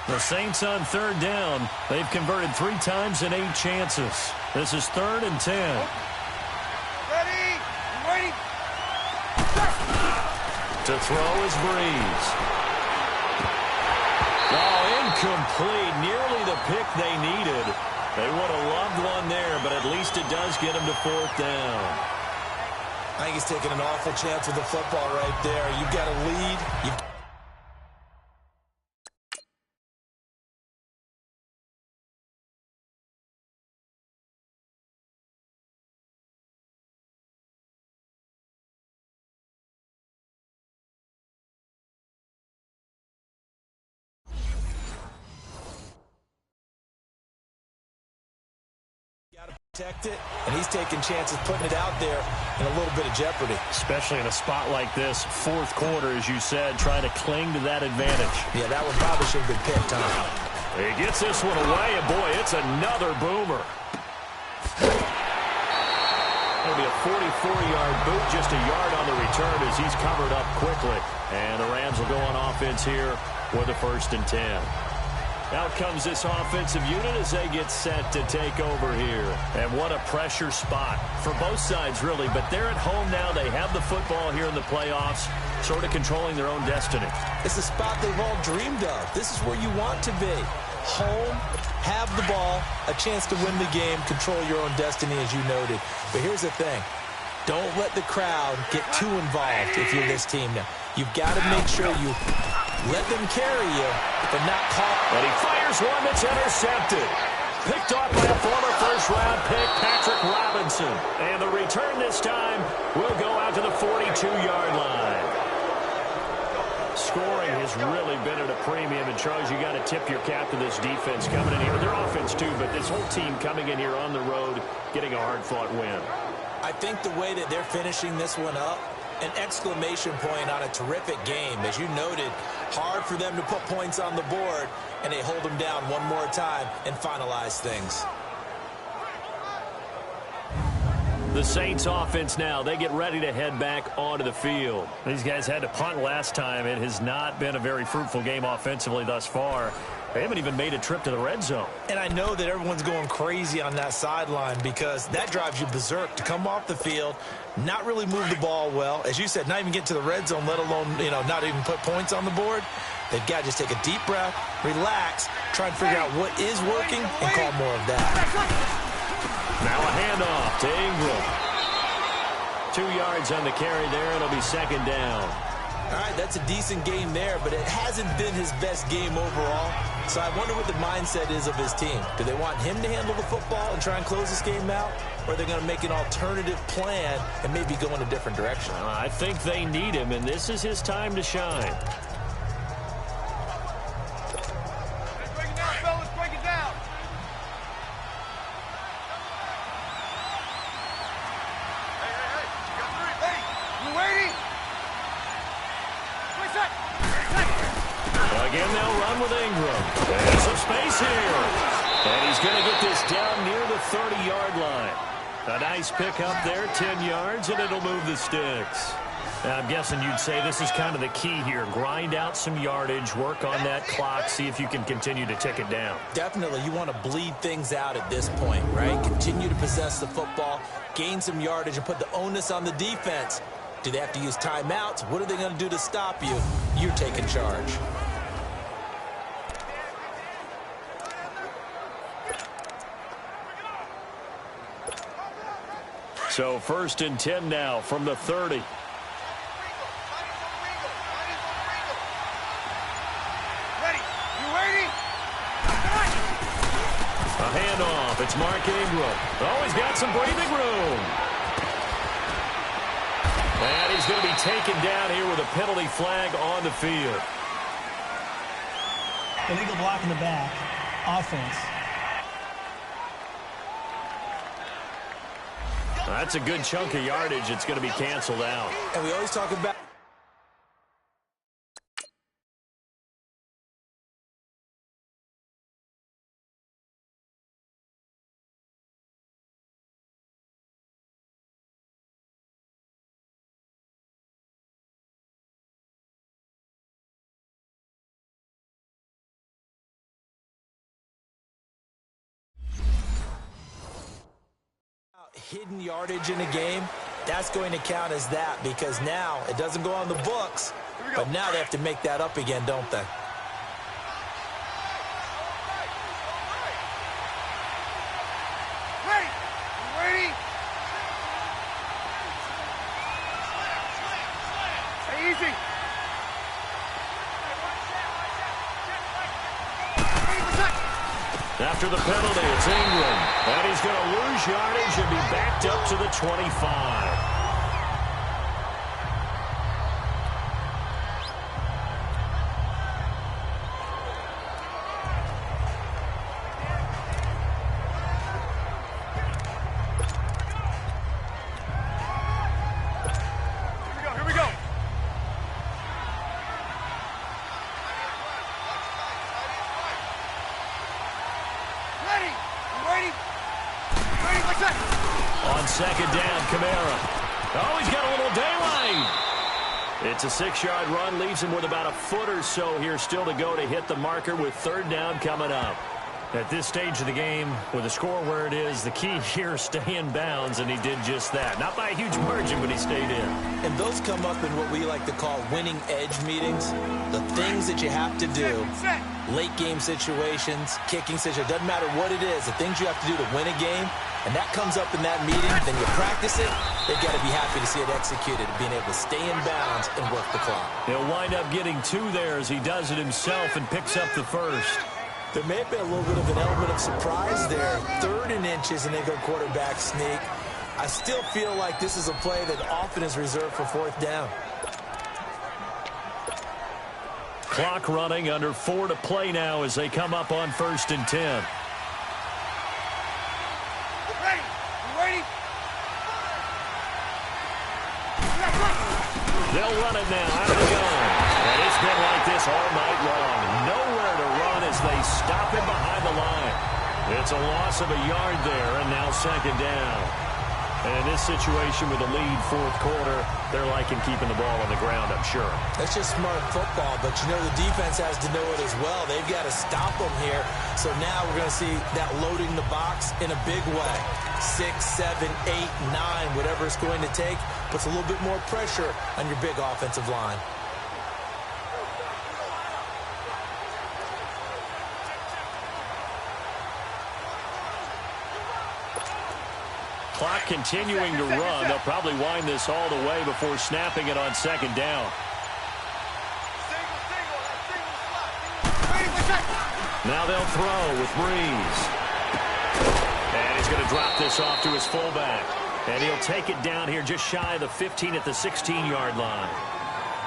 The Saints on 3rd down. They've converted 3 times in 8 chances. This is 3rd and 10. Ready? Waiting. To throw is Breeze. Oh, incomplete. Nearly the pick they needed. They would have loved one there, but at least it does get them to 4th down. I think he's taking an awful chance with the football right there. You've got a lead. You've Protect it, and he's taking chances putting it out there in a little bit of jeopardy. Especially in a spot like this, fourth quarter, as you said, trying to cling to that advantage. Yeah, that one probably should have been picked, huh? He gets this one away, and boy, it's another boomer. It'll be a 44-yard boot, just a yard on the return as he's covered up quickly. And the Rams will go on offense here with a 1st and 10. Out comes this offensive unit as they get set to take over here. And what a pressure spot for both sides, really. But they're at home now. They have the football here in the playoffs, sort of controlling their own destiny. It's a spot they've all dreamed of. This is where you want to be. Home, have the ball, a chance to win the game, control your own destiny, as you noted. But here's the thing. Don't let the crowd get too involved if you're this team now. You've got to make sure you let them carry you, but not call. And he fires one that's intercepted. Picked off by a former first-round pick, Patrick Robinson. And the return this time will go out to the 42-yard line. Scoring has really been at a premium. And, Charles, you got to tip your cap to this defense coming in here. Their offense, too, but this whole team coming in here on the road, getting a hard-fought win. I think the way that they're finishing this one up, an exclamation point on a terrific game. As you noted, hard for them to put points on the board, and they hold them down one more time and finalize things. The Saints offense now, they get ready to head back onto the field. These guys had to punt last time. It has not been a very fruitful game offensively thus far. They haven't even made a trip to the red zone. And I know that everyone's going crazy on that sideline because that drives you berserk to come off the field, not really move the ball well. As you said, not even get to the red zone, let alone, not even put points on the board. They've got to just take a deep breath, relax, try and figure out what is working, and call more of that. Now a handoff to Ingram. 2 yards on the carry there. It'll be 2nd down. All right, that's a decent game there, but it hasn't been his best game overall. So I wonder what the mindset is of his team. Do they want him to handle the football and try and close this game out? Or are they going to make an alternative plan and maybe go in a different direction? I think they need him, and this is his time to shine. Let's break it down, fellas. Break it down. Hey. You got 3. Hey, you waiting? Again, they'll run with Ingram. There's some space here. And he's going to get this down near the 30-yard line. A nice pickup there, 10 yards, and it'll move the sticks. Now, I'm guessing you'd say this is kind of the key here. Grind out some yardage, work on that clock, see if you can continue to tick it down. Definitely. You want to bleed things out at this point, right? Continue to possess the football, gain some yardage, and put the onus on the defense. Do they have to use timeouts? What are they going to do to stop you? You're taking charge. So 1st and 10 now from the 30. Ready? You waiting? A handoff. It's Mark Ingram. Oh, he's got some breathing room. And he's going to be taken down here with a penalty flag on the field. Illegal block in the back. Offense. That's a good chunk of yardage. It's going to be canceled out. And we always talk about hidden yardage in a game. That's going to count as that because now it doesn't go on the books, but now they have to make that up again, don't they? Ready? You ready? Hey, easy. After the penalty, it's Ingram. And he's going to lose yardage and be backed up to the 25. second down, Kamara. Oh, he's got a little daylight. It's a 6-yard run, leaves him with about a foot or so here still to go to hit the marker with third down coming up. At this stage of the game, with the score where it is, the key here is stay in bounds, and he did just that. Not by a huge margin, but he stayed in. And those come up in what we like to call winning edge meetings. The things that you have to do, late game situations, kicking situations, doesn't matter what it is, the things you have to do to win a game, and that comes up in that meeting, then you practice it, they've got to be happy to see it executed, being able to stay in bounds and work the clock. He'll wind up getting 2 there as he does it himself and picks up the first. There may have been a little bit of an element of surprise there. 3rd and inches, and they go quarterback sneak. I still feel like this is a play that often is reserved for 4th down. Clock running, under 4 to play now as they come up on 1st and 10. Ready? You ready? They'll run it now out of the gun. And it's been like this all night long. Nowhere to run as they stop him behind the line. It's a loss of a yard there, and now second down. And in this situation with a lead 4th quarter, they're liking keeping the ball on the ground, I'm sure. That's just smart football, but you know the defense has to know it as well. They've got to stop them here. So now we're going to see that loading the box in a big way. 6, 7, 8, 9, whatever it's going to take, puts a little bit more pressure on your big offensive line. Clock continuing to run. They'll probably wind this all the way before snapping it on second down. Now they'll throw with Breeze. And he's going to drop this off to his fullback. And he'll take it down here just shy of the 15 at the 16-yard line.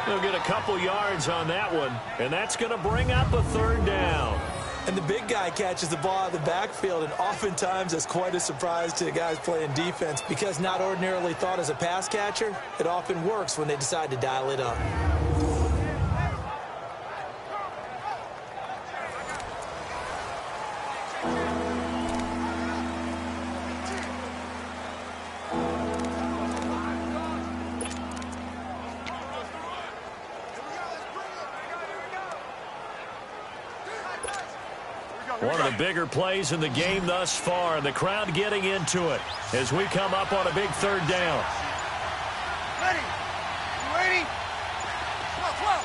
They'll get a couple yards on that one. And that's going to bring up a 3rd down. And the big guy catches the ball out of the backfield, and oftentimes that's quite a surprise to the guys playing defense because not ordinarily thought as a pass catcher, it often works when they decide to dial it up. One of the bigger plays in the game thus far, and the crowd getting into it as we come up on a big 3rd down. Ready? You ready? 12.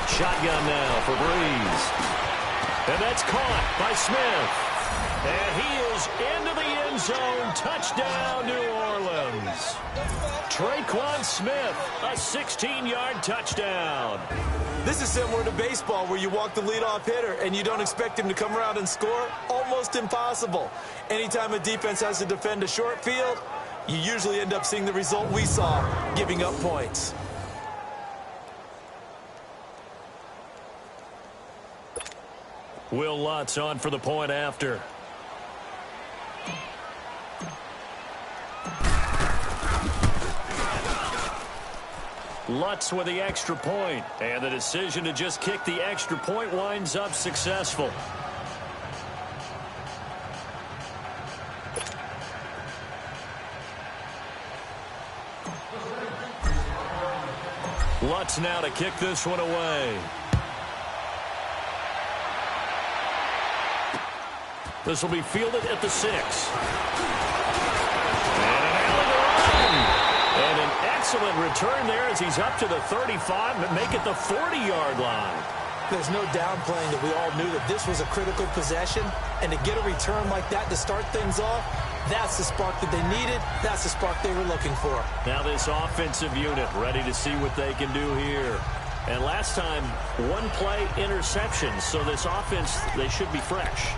Shotgun now for Breeze. And that's caught by Smith. And he is into the end zone. Touchdown, New Orleans. Traquan Smith, a 16-yard touchdown. This is similar to baseball where you walk the leadoff hitter and you don't expect him to come around and score. Almost impossible. Anytime a defense has to defend a short field, you usually end up seeing the result we saw, giving up points. Will Lutz on for the point after. Lutz with the extra point, and the decision to just kick the extra point winds up successful. Lutz now to kick this one away. This will be fielded at the 6. And an excellent return there as he's up to the 35, but make it the 40-yard line. There's no downplaying that we all knew that this was a critical possession, and to get a return like that to start things off, that's the spark that they needed. That's the spark they were looking for. Now this offensive unit ready to see what they can do here. And last time, 1 play interception, so this offense, they should be fresh.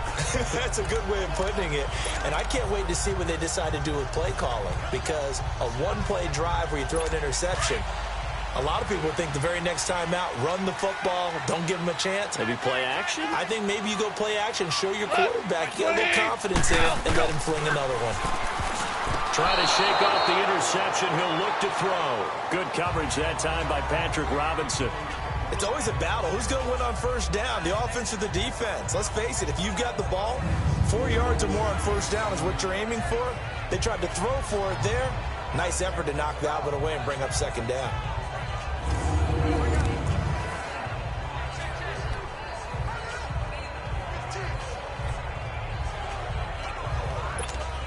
That's a good way of putting it. And I can't wait to see what they decide to do with play calling, because a 1-play drive where you throw an interception, a lot of people think the very next time out, run the football, don't give them a chance. Maybe play action? I think maybe you go play action, show your quarterback, you got a little confidence in it, and let him fling another one. Try to shake off the interception. He'll look to throw. Good coverage that time by Patrick Robinson. It's always a battle. Who's going to win on first down, the offense or the defense? Let's face it, if you've got the ball, 4 yards or more on first down is what you're aiming for. They tried to throw for it there. Nice effort to knock that one away and bring up second down.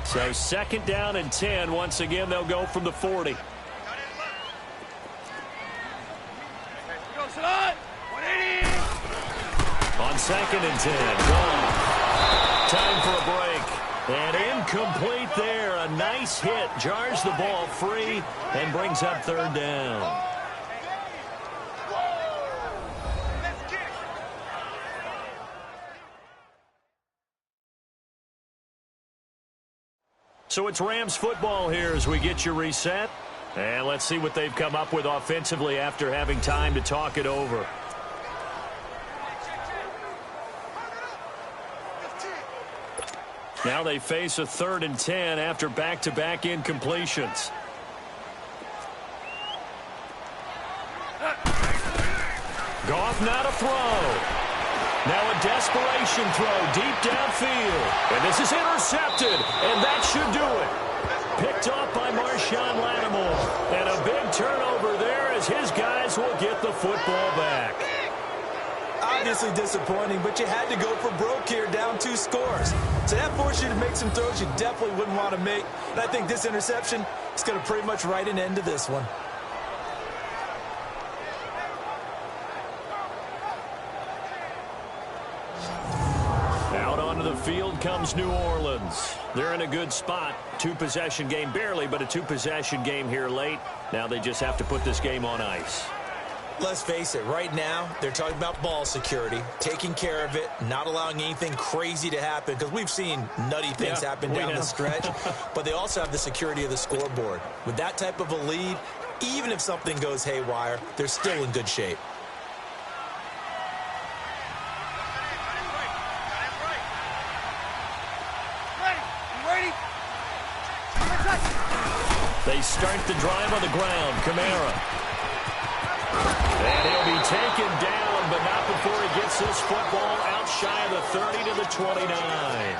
So second down and 10. Once again, they'll go from the 40. On second and 10, gone. Time for a break. And incomplete there. A nice hit. Jars the ball free and brings up third down. So it's Rams football here as we get you reset. And let's see what they've come up with offensively after having time to talk it over. Now they face a 3rd and 10 after back-to-back incompletions. Goff not a throw. Now a desperation throw deep downfield. And this is intercepted, and that should do it. Picked off by Marshawn Lattimore. And a big turnover there as his guys will get the football back. Obviously disappointing, but you had to go for broke here, down 2 scores. So that forced you to make some throws you definitely wouldn't want to make. And I think this interception is going to pretty much write an end to this one. Out onto the field comes New Orleans. They're in a good spot. 2-possession game, barely, but a 2-possession game here late. Now they just have to put this game on ice. Let's face it, right now, they're talking about ball security, taking care of it, not allowing anything crazy to happen, because we've seen nutty things happen down the stretch, but they also have the security of the scoreboard. With that type of a lead, even if something goes haywire, they're still in good shape. They start the drive on the ground. Kamara. And he'll be taken down, but not before he gets this football out shy of the 30 to the 29.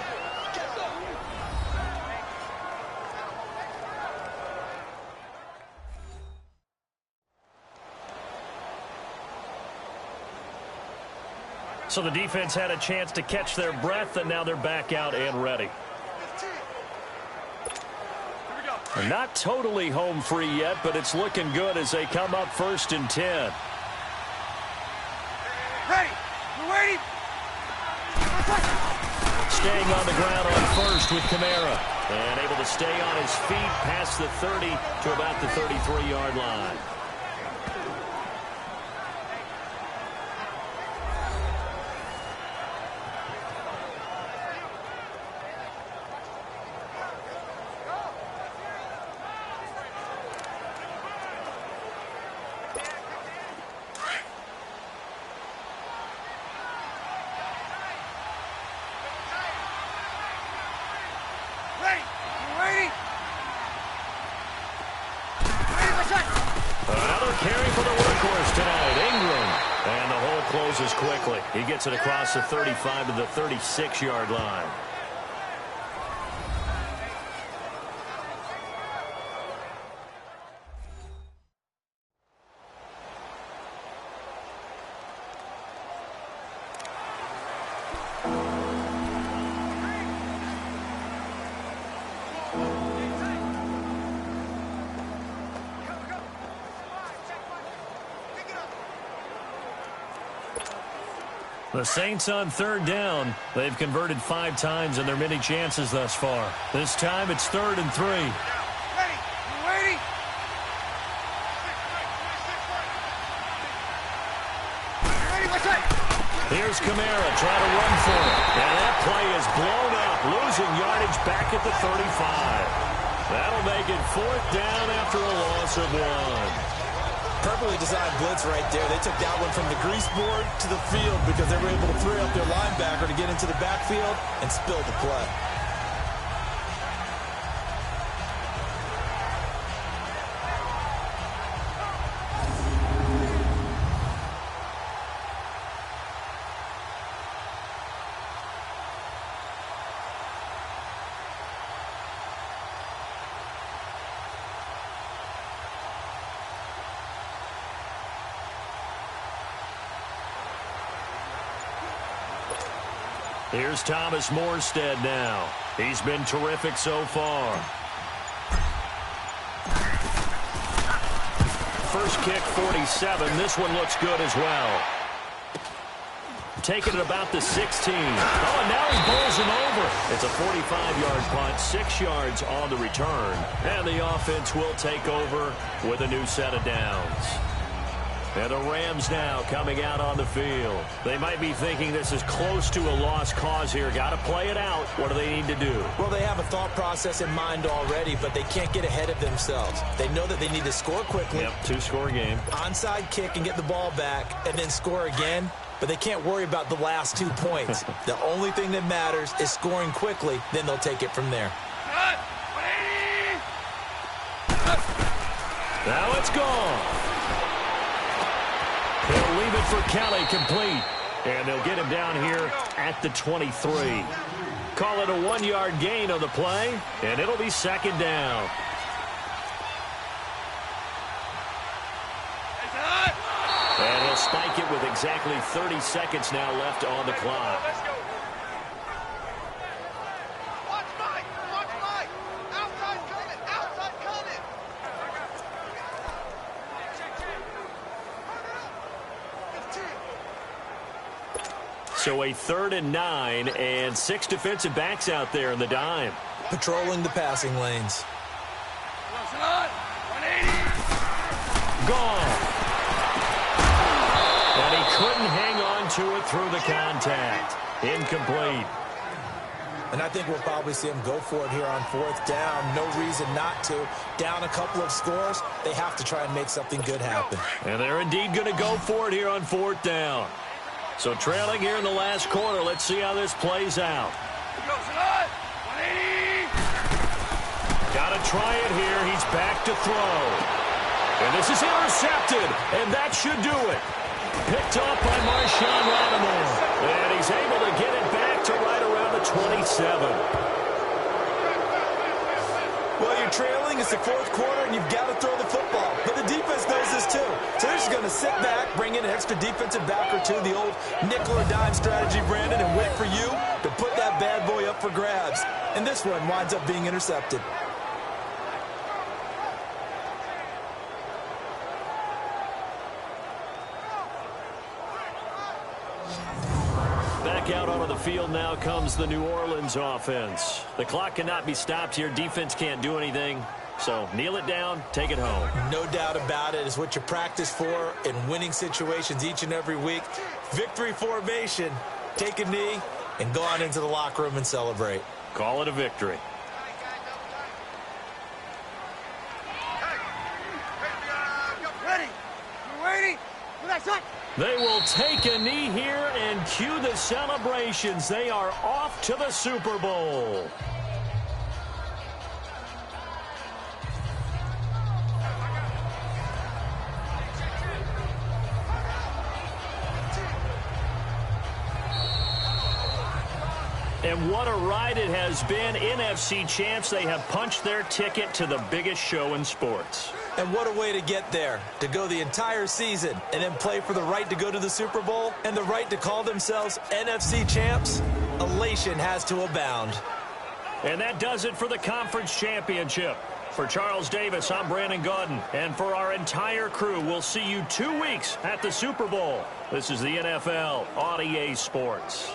So the defense had a chance to catch their breath, and now they're back out and ready. They're not totally home free yet, but it's looking good as they come up 1st and 10. Ready. We're waiting. Staying on the ground on first with Kamara. And able to stay on his feet past the 30 to about the 33-yard line. Quickly. He gets it across the 35 to the 36-yard line. The Saints on 3rd down. They've converted 5 times in their many chances thus far. This time it's 3rd and 3. Ready. We're waiting. Here's Kamara trying to run for it. And that play is blown up, losing yardage back at the 35. That'll make it 4th down after a loss of 1. Perfectly designed blitz right there. They took that one from the grease board to the field because they were able to free up their linebacker to get into the backfield and spill the play. Here's Thomas Morstead now. He's been terrific so far. First kick, 47. This one looks good as well. Taking it about the 16. Oh, and now he bowls him over. It's a 45-yard punt, 6 yards on the return. And the offense will take over with a new set of downs. And the Rams now coming out on the field. They might be thinking this is close to a lost cause here. Got to play it out. What do they need to do? Well, they have a thought process in mind already, but they can't get ahead of themselves. They know that they need to score quickly. Yep, 2-score game. Onside kick and get the ball back, and then score again. But they can't worry about the last 2 points. The only thing that matters is scoring quickly. Then they'll take it from there. Now it's gone. They'll leave it for Kelly, complete. And they'll get him down here at the 23. Call it a 1-yard gain on the play, and it'll be second down. And he'll spike it with exactly 30 seconds now left on the clock. Let's go. Watch Mike. Watch Mike. Outside coming. Outside coming. So a 3rd and 9 and 6 defensive backs out there in the dime. Patrolling the passing lanes. Gone. And he couldn't hang on to it through the contact. Incomplete. And I think we'll probably see them go for it here on 4th down. No reason not to. Down a couple of scores, they have to try and make something good happen. And they're indeed going to go for it here on 4th down. So trailing here in the last quarter. Let's see how this plays out. Got to try it here. He's back to throw. And this is intercepted. And that should do it. Picked off by Marshawn Lattimore. And he's able to get it back to right around the 27. Well, you're trailing. It's the 4th quarter, and you've got to throw the football. But the defense knows this, too. So they're just going to sit back, bring in an extra defensive back or two, the old nickel or dime strategy, Brandon, and wait for you to put that bad boy up for grabs. And this one winds up being intercepted. Back out onto the field now comes the New Orleans offense. The clock cannot be stopped here. Defense can't do anything. So kneel it down, take it home. No doubt about it. It's what you practice for in winning situations each and every week. Victory formation. Take a knee and go on into the locker room and celebrate. Call it a victory. Ready. We're waiting. That's it. They will take a knee here and cue the celebrations. They are off to the Super Bowl. And what a ride it has been. NFC champs, they have punched their ticket to the biggest show in sports. And what a way to get there, to go the entire season and then play for the right to go to the Super Bowl and the right to call themselves NFC champs. Elation has to abound. And that does it for the conference championship. For Charles Davis, I'm Brandon Gaudin. And for our entire crew, we'll see you 2 weeks at the Super Bowl. This is the NFL on EA Sports.